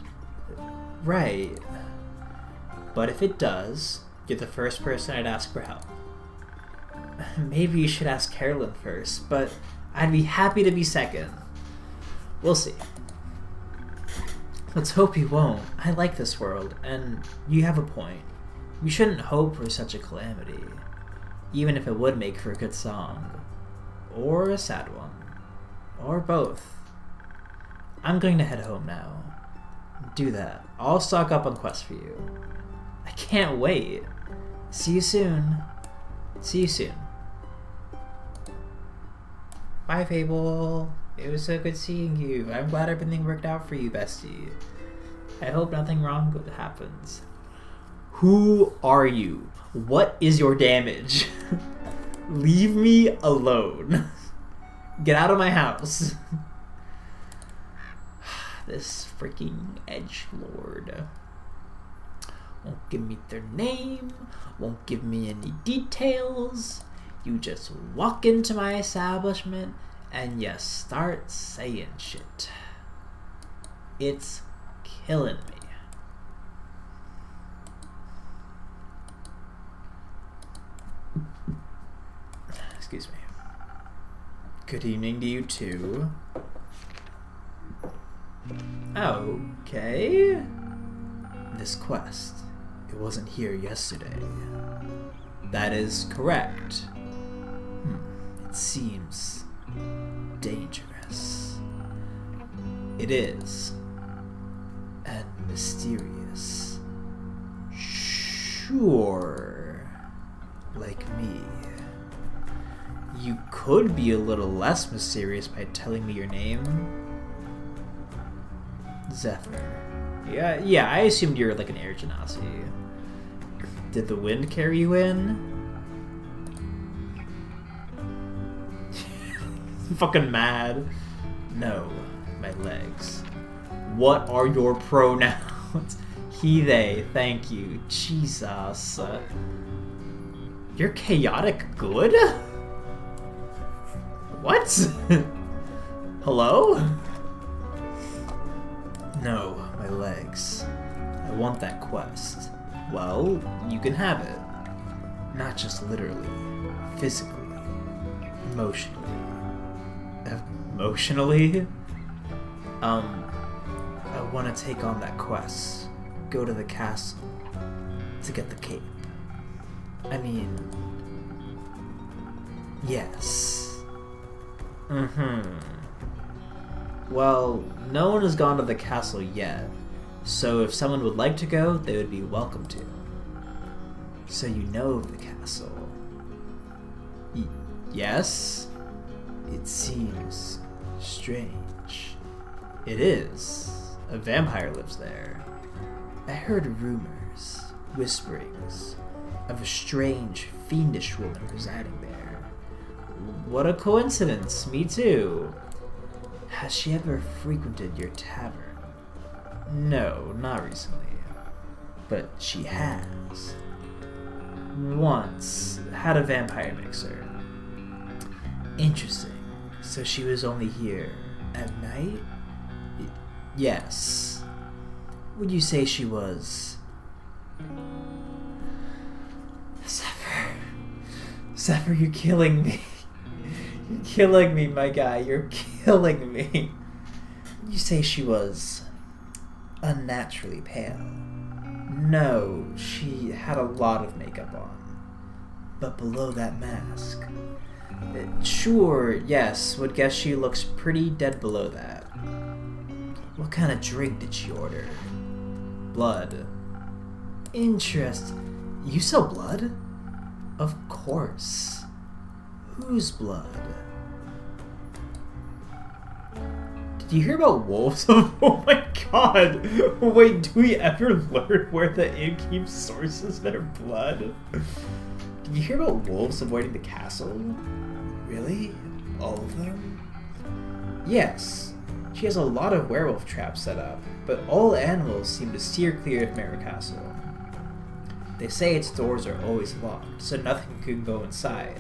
Right. But if it does, you're the first person I'd ask for help. Maybe you should ask Carolyn first, but I'd be happy to be second. We'll see. Let's hope you won't. I like this world, and you have a point. We shouldn't hope for such a calamity, even if it would make for a good song. Or a sad one. Or both. I'm going to head home now. Do that. I'll stock up on quests for you. I can't wait. See you soon. See you soon. Bye, Fable. It was so good seeing you. I'm glad everything worked out for you, bestie. I hope nothing wrong happens. Who are you? What is your damage? Leave me alone. Get out of my house. This freaking edgelord. Won't give me their name. Won't give me any details. You just walk into my establishment and you start saying shit. It's killing me. Excuse me. Good evening to you too. Okay. This quest, it wasn't here yesterday. That is correct. It seems dangerous. It is. And mysterious. Sure. Like me. You could be a little less mysterious by telling me your name. Zephyr. Yeah, I assumed you were like an air genasi. Did the wind carry you in? I'm fucking mad. No, my legs. What are your pronouns? He, they, thank you. Jesus. You're chaotic good? What? Hello? No, my legs. I want that quest. Well, you can have it. Not just literally, physically, emotionally. Emotionally? I want to take on that quest. Go to the castle to get the cape. I mean, yes. Well, no one has gone to the castle yet, so if someone would like to go, they would be welcome to. So you know of the castle. Yes? It seems strange. It is. A vampire lives there. I heard rumors, whisperings, of a strange, fiendish woman residing there. What a coincidence, me too. Has she ever frequented your tavern? No, not recently. But she has. Once had a vampire mixer. Interesting. So she was only here at night? Yes. Would you say she was... Zephyr, you're killing me. You're killing me, my guy. You're killing me. Would you say she was unnaturally pale. No, she had a lot of makeup on. But below that mask... Sure, yes, would guess she looks pretty dead below that. What kind of drink did she order? Blood. Interesting. You sell blood? Of course. Whose blood? Did you hear about wolves? Oh my god! Wait, do we ever learn where the innkeep sources their blood? Did you hear about wolves avoiding the castle? Really? All of them? Yes. She has a lot of werewolf traps set up, but all animals seem to steer clear of Mara Castle. They say its doors are always locked, so nothing can go inside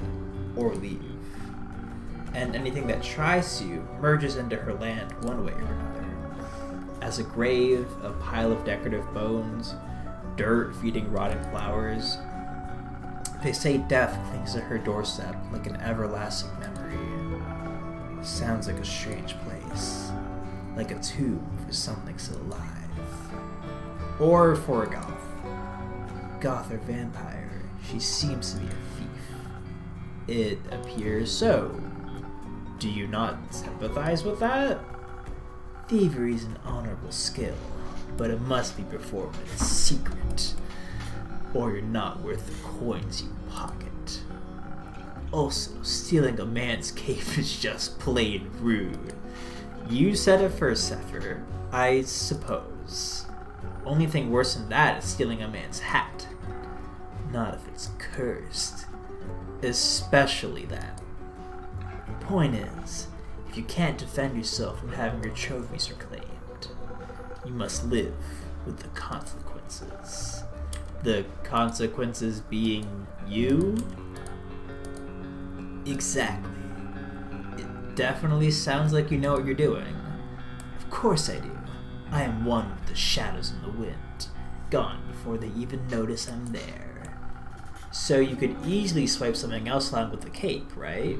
or leave. And anything that tries to merges into her land one way or another. As a grave, a pile of decorative bones, dirt feeding rotting flowers. They say death clings to her doorstep like an everlasting memory. Sounds like a strange place. Like a tomb for something still alive. Or for a goth. Goth or vampire, she seems to be a thief. It appears so. Do you not sympathize with that? Thievery is an honorable skill, but it must be performed in secret, or you're not worth the coins you pocket. Also, stealing a man's cape is just plain rude. You said it first, Zephyr, I suppose. Only thing worse than that is stealing a man's hat. Not if it's cursed. Especially that. Point is, if you can't defend yourself from having your trophies reclaimed, you must live with the consequences. The consequences being you? Exactly. It definitely sounds like you know what you're doing. Of course I do. I am one with the shadows in the wind, gone before they even notice I'm there. So you could easily swipe something else along with the cape, right?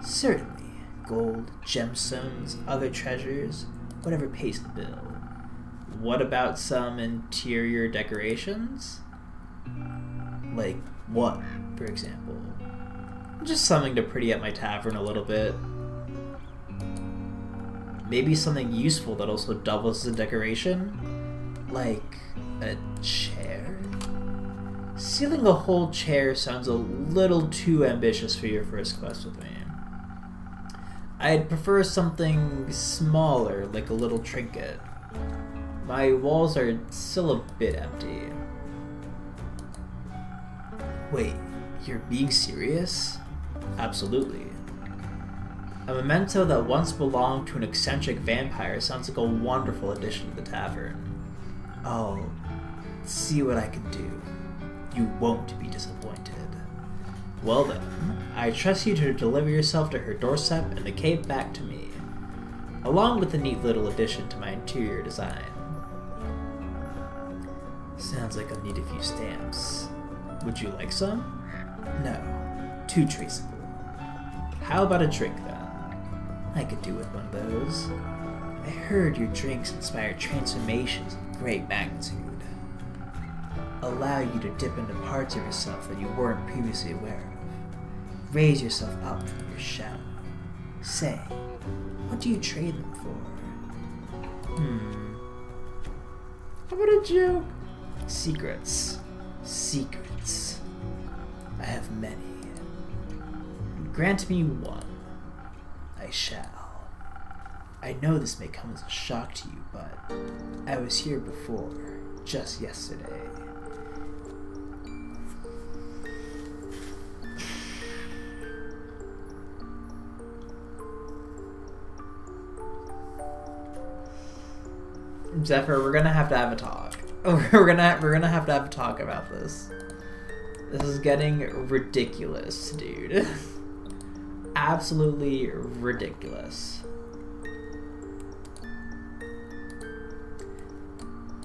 Certainly. Gold, gemstones, other treasures, whatever pays the bill. What about some interior decorations? Like what, for example? Just something to pretty up my tavern a little bit. Maybe something useful that also doubles as a decoration? Like a chair? Stealing a whole chair sounds a little too ambitious for your first quest with me. I'd prefer something smaller, like a little trinket. My walls are still a bit empty. Wait, you're being serious? Absolutely. A memento that once belonged to an eccentric vampire sounds like a wonderful addition to the tavern. I'll see what I can do. You won't be disappointed. Well then, I trust you to deliver yourself to her doorstep and the cape back to me, along with a neat little addition to my interior design. Sounds like I'll need a few stamps. Would you like some? No, too traceable. How about a drink then? I could do with one of those. I heard your drinks inspire transformations of great magnitude. Allow you to dip into parts of yourself that you weren't previously aware of. Raise yourself up from your shadow. Say, what do you trade them for? How about a joke? Secrets. Secrets. I have many. Grant me one. I shall. I know this may come as a shock to you, but I was here before, just yesterday. Zephyr, we're gonna have to have a talk. We're gonna have to have a talk about this. This is getting ridiculous, dude. Absolutely ridiculous.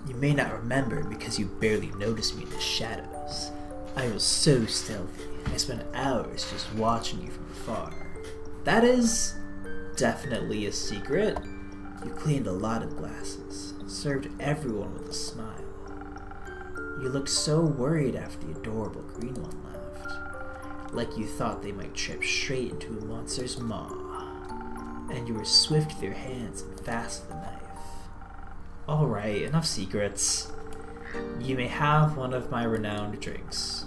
You may not remember because you barely noticed me in the shadows. I was so stealthy. I spent hours just watching you from afar. That is definitely a secret. You cleaned a lot of glasses, served everyone with a smile. You looked so worried after the adorable green one left, like you thought they might trip straight into a monster's maw, and you were swift with your hands and fast with the knife. Alright, enough secrets. You may have one of my renowned drinks,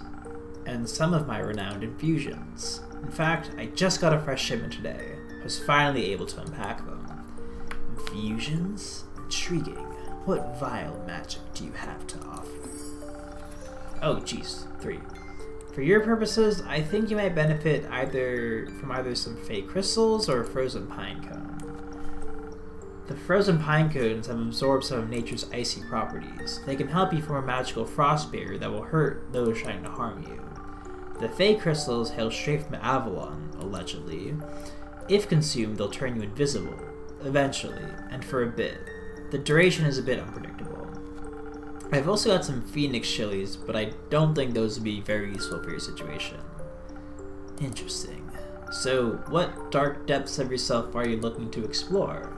and some of my renowned infusions. In fact, I just got a fresh shipment today. I was finally able to unpack them. Infusions? Intriguing. What vile magic do you have to offer? Oh, geez, 3. For your purposes, I think you might benefit from either some fake crystals or a frozen pine cone. The frozen pine cones have absorbed some of nature's icy properties. They can help you form a magical frost barrier that will hurt those trying to harm you. The fake crystals hail straight from Avalon, allegedly. If consumed, they'll turn you invisible, eventually, and for a bit. The duration is a bit unpredictable. I've also got some phoenix chilies, but I don't think those would be very useful for your situation. Interesting. So, what dark depths of yourself are you looking to explore?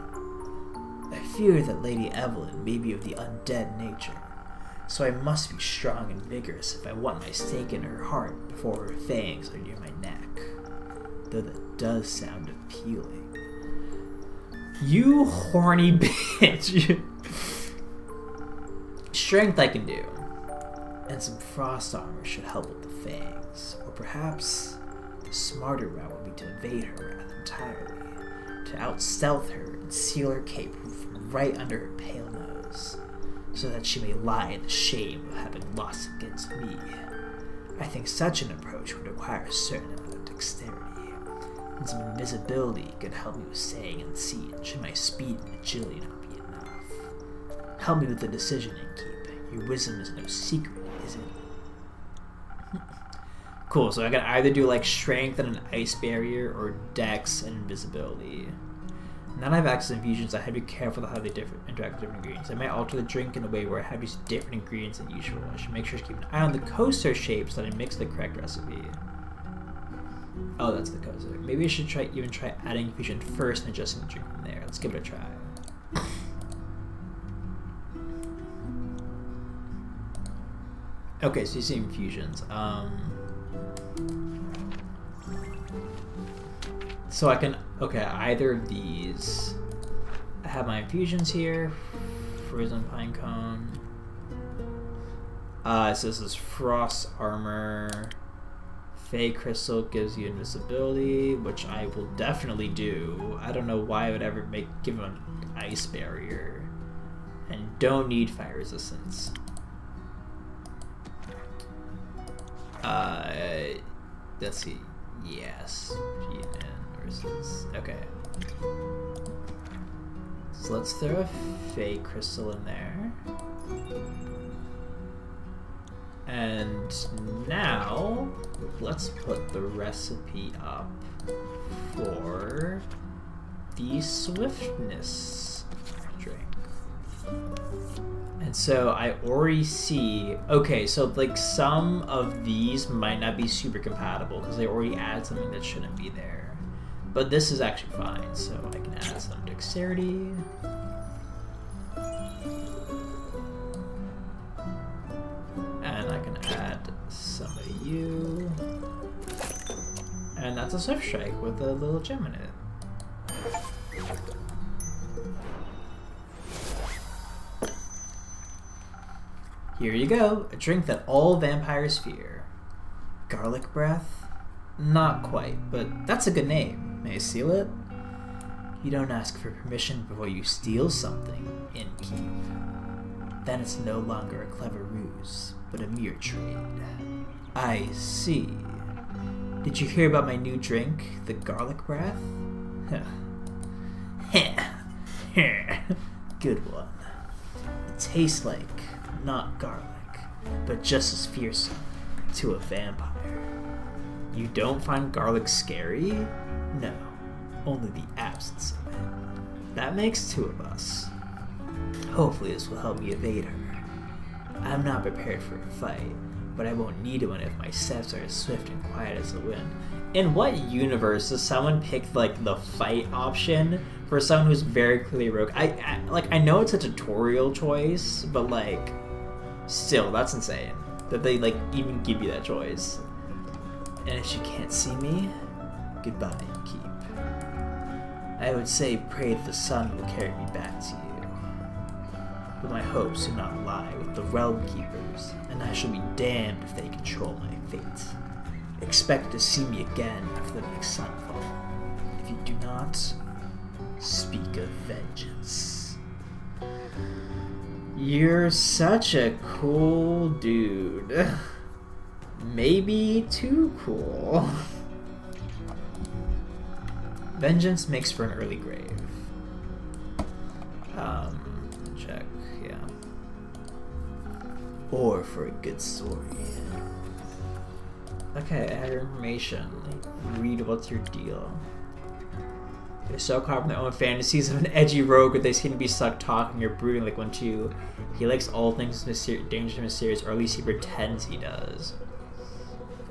I fear that Lady Evelyn may be of the undead nature, so I must be strong and vigorous if I want my stake in her heart before her fangs are near my neck. Though that does sound appealing. You horny bitch! Strength I can do, and some frost armor should help with the fangs. Or perhaps the smarter route would be to evade her wrath entirely, to out-stealth her and seal her cape from right under her pale nose, so that she may lie in the shame of having lost against me. I think such an approach would require a certain amount of dexterity, and some invisibility could help me with staying unseen should my speed and agility not be enough. Help me with the decision, innkeeper. Your wisdom is no secret, is it? Cool, so I can either do like strength and an ice barrier, or dex and invisibility. Now that I have access to infusions, I have to be careful with how they interact with different ingredients. I might alter the drink in a way where I have used different ingredients than usual. I should make sure to keep an eye on the coaster shape so that I mix the correct recipe. Oh, that's the coaster. Maybe I should try adding infusion first and adjusting the drink from there. Let's give it a try. Okay, so you see infusions. So I can, either of these. I have my infusions here. Frozen pine cone. So this is frost armor. Fey crystal gives you invisibility, which I will definitely do. I don't know why I would ever give him an ice barrier. And don't need fire resistance. Let's see. Yes. Versus. Okay. So let's throw a fey crystal in there. And now let's put the recipe up for the swiftness drink. And so I already see, okay, so like some of these might not be super compatible because they already add something that shouldn't be there. But this is actually fine, so I can add some dexterity. And I can add some of you. And that's a Swift Strike with a little gem in it. Here you go, a drink that all vampires fear. Garlic breath? Not quite, but that's a good name. May I steal it? You don't ask for permission before you steal something, innkeep. Then it's no longer a clever ruse, but a mere trade. I see. Did you hear about my new drink, the garlic breath? Good one. It tastes like not garlic, but just as fearsome to a vampire. You don't find garlic scary? No, only the absence of it. That makes two of us. Hopefully this will help me evade her. I'm not prepared for a fight, but I won't need one if my steps are as swift and quiet as the wind. In what universe does someone pick like the fight option For someone who's very clearly rogue, I know it's a tutorial choice, but like, still, that's insane that they like even give you that choice. And if she can't see me, goodbye, keep. I would say pray that the sun will carry me back to you. But my hopes do not lie with the realm keepers, and I shall be damned if they control my fate. Expect to see me again after the next sunfall. If you do not, speak of vengeance. You're such a cool dude. Maybe too cool. Vengeance makes for an early grave. Check, yeah. Or for a good story. Okay, I have your information. Read what's your deal. They're so caught up in their own fantasies of an edgy rogue that they seem to be stuck talking or brooding like one too. He likes all things dangerous and mysterious, or at least he pretends he does.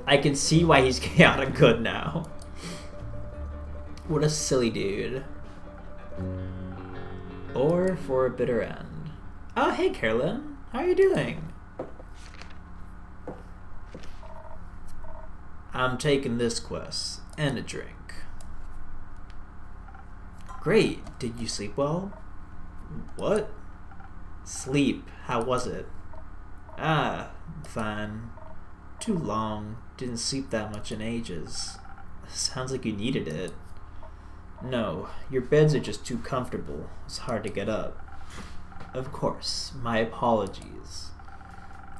I can see why he's chaotic good now. What a silly dude. Or for a bitter end. Oh, hey Carolyn. How are you doing? I'm taking this quest and a drink. Great. Did you sleep well? What? Sleep. How was it? Ah, fine. Too long. Didn't sleep that much in ages. Sounds like you needed it. No, your beds are just too comfortable. It's hard to get up. Of course, my apologies.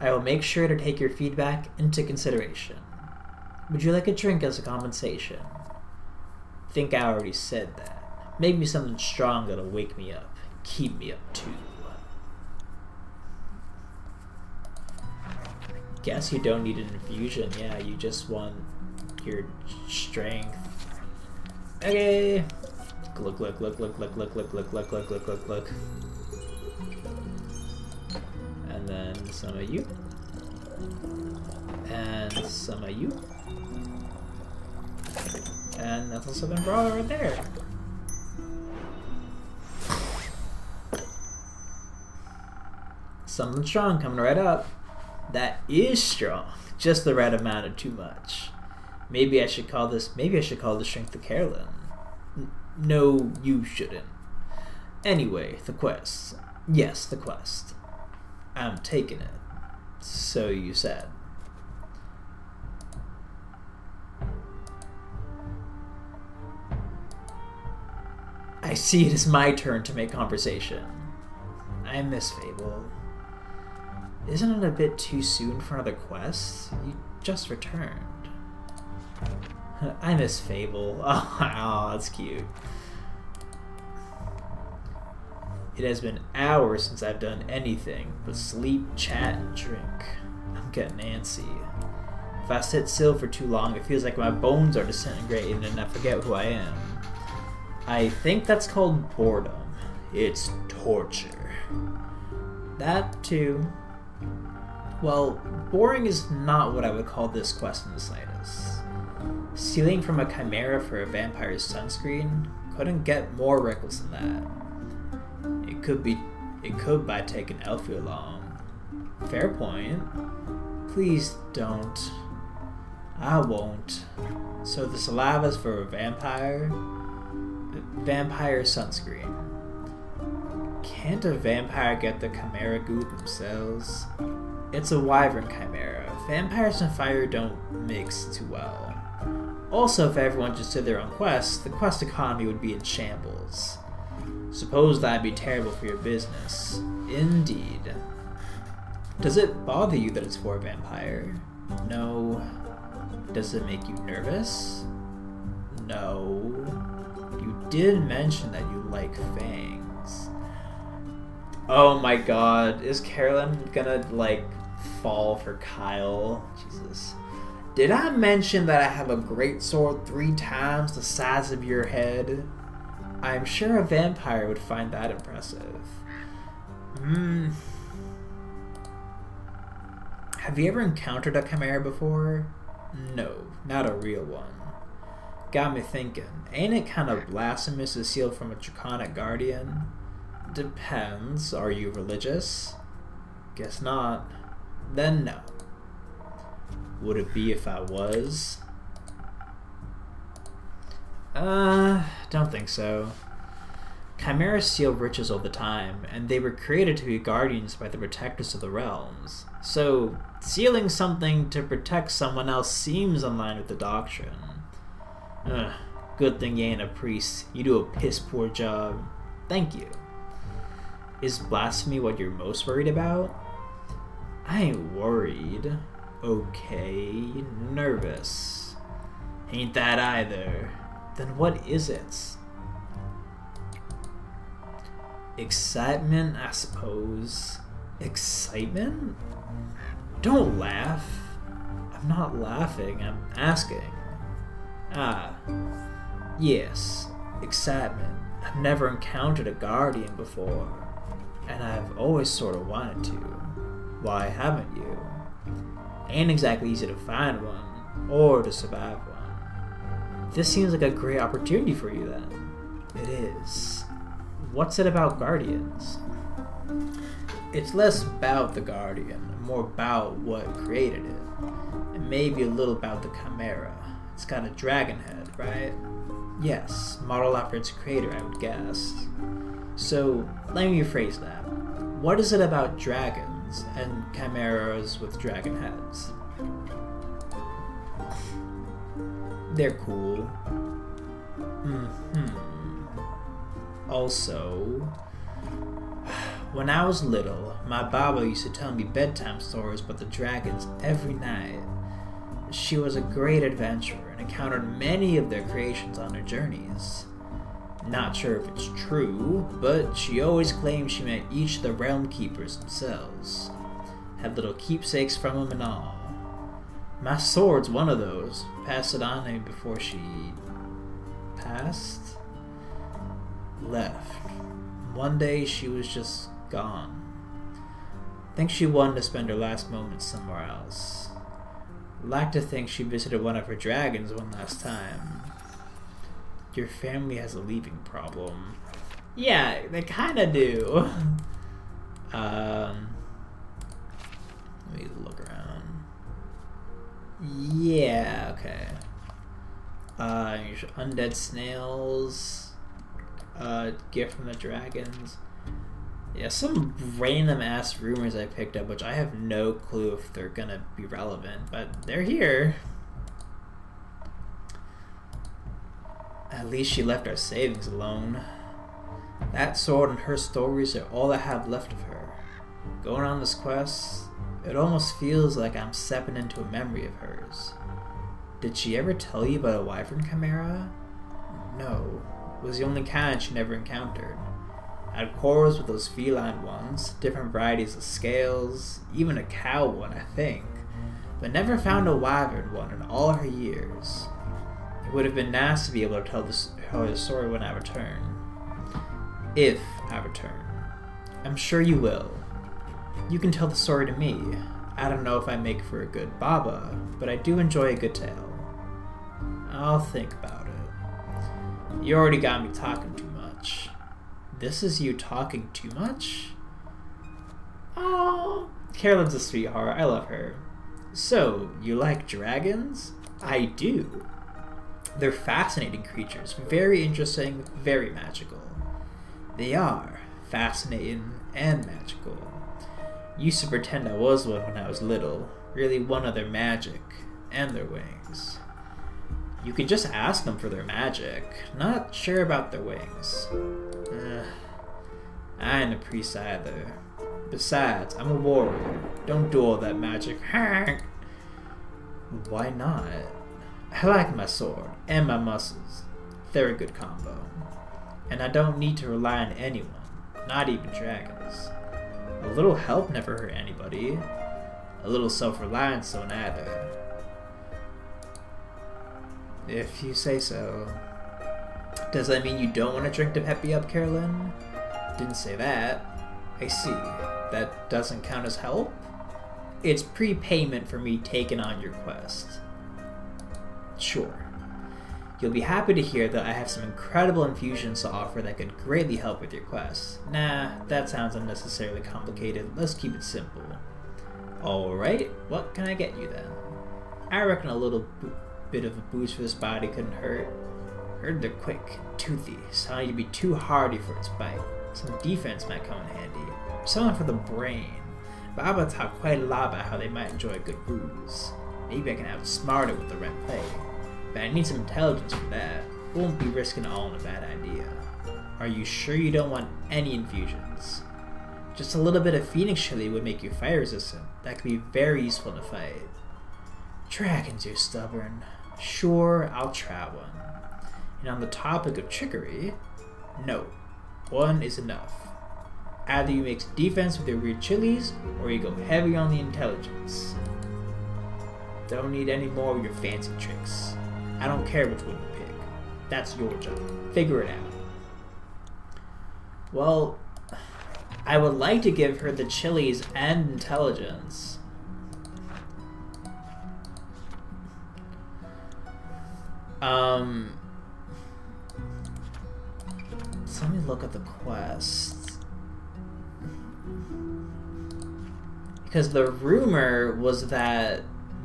I will make sure to take your feedback into consideration. Would you like a drink as a compensation? Think I already said that. Make me something strong that'll wake me up. Keep me up too. Guess you don't need an infusion. Yeah, you just want your strength. Okay. Look. And then some of you. And some of you. And that's also been brought right there. Something strong coming right up. That is strong. Just the right amount of too much. Maybe I should call this Strength of Carolyn. No, you shouldn't. Anyway, the quest. Yes, the quest. I'm taking it. So you said. I see it as my turn to make conversation. I miss Fable. Isn't it a bit too soon for another quest? You just returned. I miss Fable. Oh, that's cute. It has been hours since I've done anything but sleep, chat, and drink. I'm getting antsy. If I sit still for too long, it feels like my bones are disintegrating and I forget who I am. I think that's called boredom. It's torture. That too. Well, boring is not what I would call this quest in the slightest. Stealing from a chimera for a vampire's sunscreen couldn't get more reckless than that. It could by taking Elfie along. Fair point. Please don't. I won't. So the saliva's for a vampire? Vampire sunscreen. Can't a vampire get the chimera goo themselves? It's a wyvern chimera. Vampires and fire don't mix too well. Also, if everyone just did their own quests, the quest economy would be in shambles. Suppose that'd be terrible for your business. Indeed. Does it bother you that it's for a vampire? No. Does it make you nervous? No. You did mention that you like fangs. Oh my god, is Carolyn gonna, like, fall for Kyle? Jesus. Did I mention that I have a greatsword 3 times the size of your head? I'm sure a vampire would find that impressive. Have you ever encountered a chimera before? No, not a real one. Got me thinking, ain't it kind of blasphemous to steal from a draconic guardian? Depends. Are you religious? Guess not. Then no. Would it be if I was? Don't think so. Chimeras steal riches all the time, and they were created to be guardians by the protectors of the realms. So, stealing something to protect someone else seems in line with the doctrine. Good thing you ain't a priest. You do a piss poor job. Thank you. Is blasphemy what you're most worried about? I ain't worried. Okay, nervous. Ain't that either. Then what is it? Excitement, I suppose. Excitement? Don't laugh. I'm not laughing, I'm asking. Yes, excitement. I've never encountered a guardian before, and I've always sort of wanted to. Why haven't you? Ain't exactly easy to find one, or to survive one. This seems like a great opportunity for you then. It is. What's it about guardians? It's less about the guardian, more about what created it. And maybe a little about the chimera. It's got a dragon head, right? Yes, modeled after its creator, I would guess. So, let me rephrase that. What is it about dragons and chimeras with dragon heads? They're cool. Also, when I was little, my Baba used to tell me bedtime stories about the dragons every night. She was a great adventurer and encountered many of their creations on her journeys. Not sure if it's true, but she always claimed she met each of the realm keepers themselves. Had little keepsakes from them and all. My sword's one of those. Passed it on to me before she passed? Left. One day she was just gone. Think she wanted to spend her last moments somewhere else. Like to think she visited one of her dragons one last time. Your family has a leaving problem. Yeah, they kinda do. Let me look around. Yeah, okay. Undead snails. Gift from the dragons. Yeah, some random ass rumors I picked up, which I have no clue if they're gonna be relevant, but they're here. At least she left our savings alone. That sword and her stories are all I have left of her. Going on this quest, it almost feels like I'm stepping into a memory of hers. Did she ever tell you about a wyvern chimera? No. It was the only kind she never encountered. Had quarrels with those feline ones, different varieties of scales, even a cow one, I think, but never found a wyvern one in all her years. It would have been nice to be able to tell her the story when I return. If I return. I'm sure you will. You can tell the story to me. I don't know if I make for a good Baba, but I do enjoy a good tale. I'll think about it. You already got me talking too much. This is you talking too much? Oh, Carolyn's a sweetheart. I love her. So, you like dragons? I do. They're fascinating creatures. Very interesting, very magical. They are fascinating and magical. Used to pretend I was one when I was little. Really one of their magic and their wings. You could just ask them for their magic. Not sure about their wings. I ain't a priest either. Besides, I'm a warrior. Don't do all that magic. Why not? I like my sword and my muscles. They're a good combo. And I don't need to rely on anyone, not even dragons. A little help never hurt anybody. A little self-reliance don't either. If you say so. Does that mean you don't want to drink to pep you up, Carolyn? Didn't say that. I see. That doesn't count as help? It's prepayment for me taking on your quest. Sure. You'll be happy to hear that I have some incredible infusions to offer that could greatly help with your quest. Nah, that sounds unnecessarily complicated. Let's keep it simple. Alright, what can I get you then? I reckon a little bit of a boost for this body couldn't hurt. Heard they're quick, toothy, so I need to be too hardy for its bite. Some defense might come in handy. Something for the brain. Baba talked quite a lot about how they might enjoy a good bruise. Maybe I can outsmart it with the right play. But I need some intelligence for that. Won't be risking all on a bad idea. Are you sure you don't want any infusions? Just a little bit of phoenix chili would make you fire resistant. That could be very useful in a fight. Dragons, you're stubborn. Sure, I'll try one. And on the topic of trickery, no, one is enough. Either you mix defense with your weird chilies, or you go heavy on the intelligence. Don't need any more of your fancy tricks. I don't care which one you pick. That's your job. Figure it out. Well, I would like to give her the chilies and intelligence. So let me look at the quest. Because the rumor was that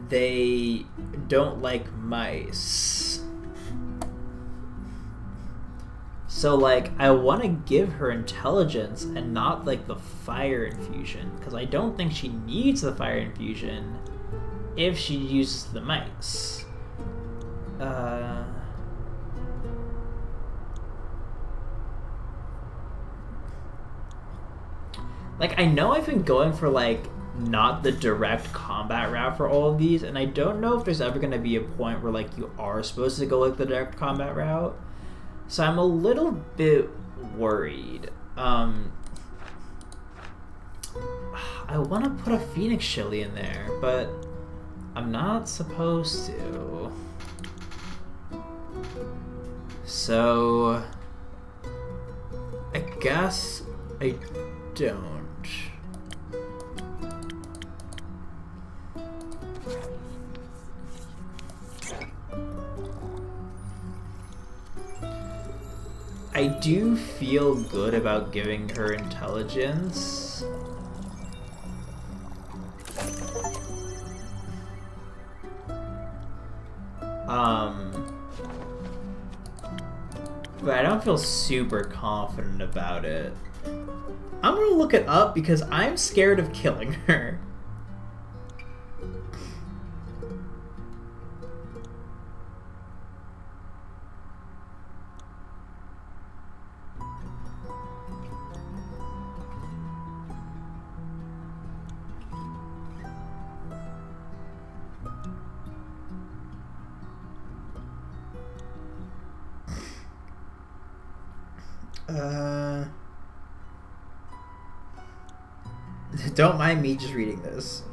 they don't like mice. So, like, I want to give her intelligence and not, like, the fire infusion. Because I don't think she needs the fire infusion if she uses the mice. Like, I know I've been going for, like, not the direct combat route for all of these, and I don't know if there's ever going to be a point where, like, you are supposed to go, like, the direct combat route. So I'm a little bit worried. I want to put a phoenix chili in there, but I'm not supposed to. So I guess I don't. I do feel good about giving her intelligence. But I don't feel super confident about it. I'm gonna look it up because I'm scared of killing her. Don't mind me just reading this.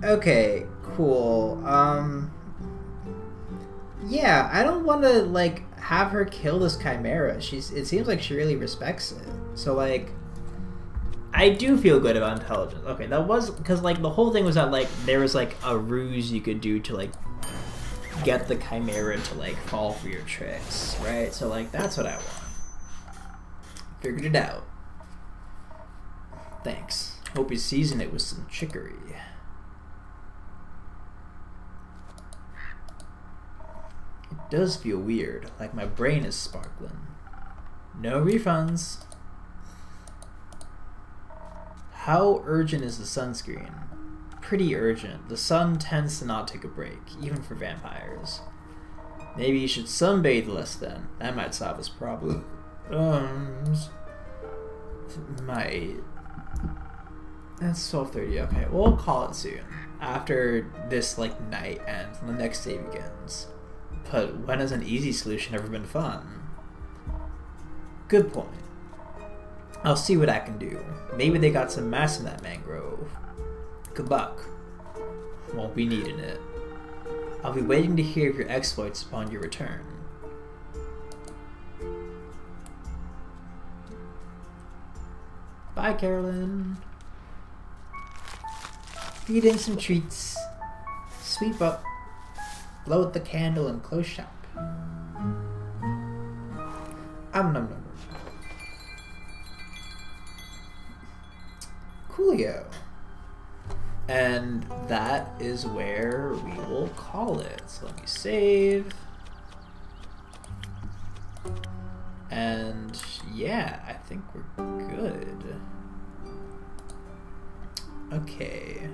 Okay, cool. Yeah, I don't want to, like, have her kill this chimera. It seems like she really respects it. So, like, I do feel good about intelligence. Okay, that was, because, like, the whole thing was that, like, there was, like, a ruse you could do to, like, get the chimera to, like, fall for your tricks, right? So, like, that's what I want. Figured it out. Thanks. Hope you season it with some chicory. It does feel weird, like my brain is sparkling. No refunds. How urgent is the sunscreen? Pretty urgent. The sun tends to not take a break, even for vampires. Maybe you should sunbathe less then. That might solve his problem. Might. That's 12:30. Okay, we'll call it soon. After this, like, night ends and the next day begins. But when has an easy solution ever been fun? Good point. I'll see what I can do. Maybe they got some mass in that mangrove. Good luck. Won't be needing it. I'll be waiting to hear of your exploits upon your return. Bye, Carolyn. Feed in some treats. Sweep up. Blow out the candle and close shop. Nom nom. Coolio. And that is where we will call it. So let me save. And yeah, I think we're good. Okay.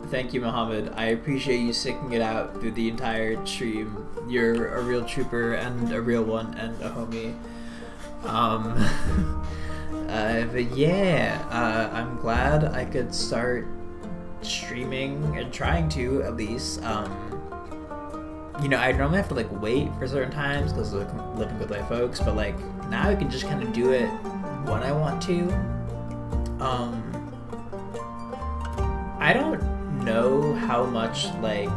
Thank you, Mohammed. I appreciate you sticking it out through the entire stream. You're a real trooper and a real one and a homie. But yeah, I'm glad I could start streaming and trying to at least. You know, I normally have to like wait for certain times because I'm living with my folks, but like now I can just kind of do it when I want to. I don't know how much like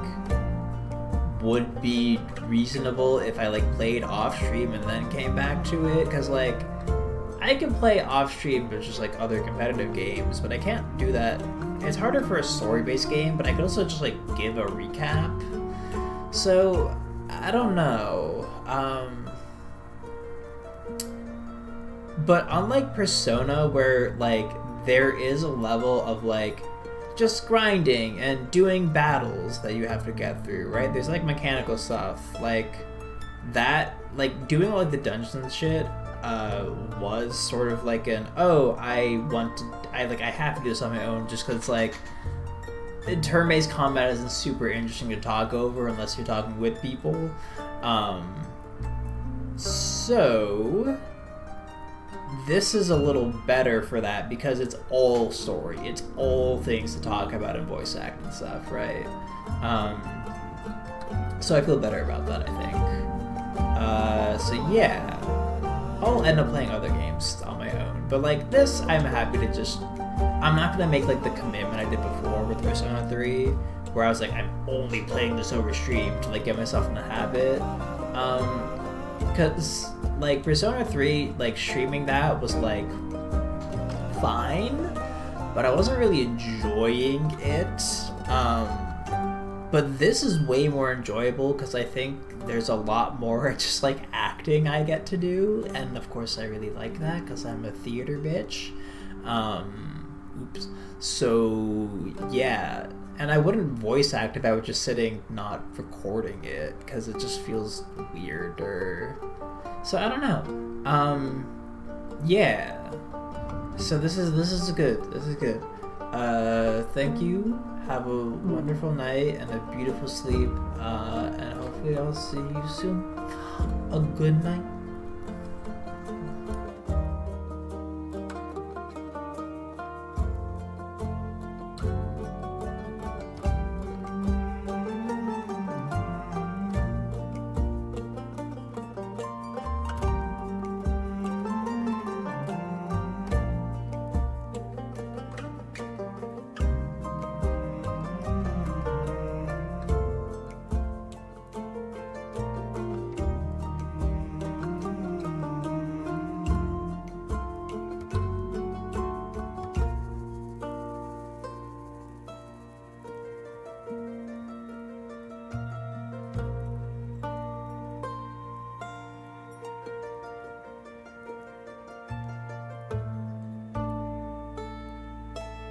would be reasonable if I like played off stream and then came back to it, because like I can play off stream but just like other competitive games, but I can't do that. It's harder for a story-based game, but I could also just like give a recap. So I don't know. But unlike Persona, where like there is a level of like just grinding and doing battles that you have to get through, right? There's like mechanical stuff like that, like doing all like the dungeons shit was sort of like an I have to do this on my own, just because like turn-based combat isn't super interesting to talk over unless you're talking with people. So this is a little better for that because it's all story. It's all things to talk about in voice act and stuff, right? So I feel better about that, I think. So yeah, I'll end up playing other games on my own. But like this, I'm happy to just... I'm not gonna make like the commitment I did before with Persona 3, where I was like, I'm only playing this over stream to like get myself in the habit. Because like Persona 3, like streaming that was like fine, but I wasn't really enjoying it. But this is way more enjoyable because I think there's a lot more just like acting I get to do, and of course I really like that because I'm a theater bitch. So yeah, and I wouldn't voice act if I was just sitting not recording it because it just feels weirder. So I don't know. Yeah. So this is good. This is good. Thank you. Have a wonderful night and a beautiful sleep. And hopefully I'll see you soon. A good night.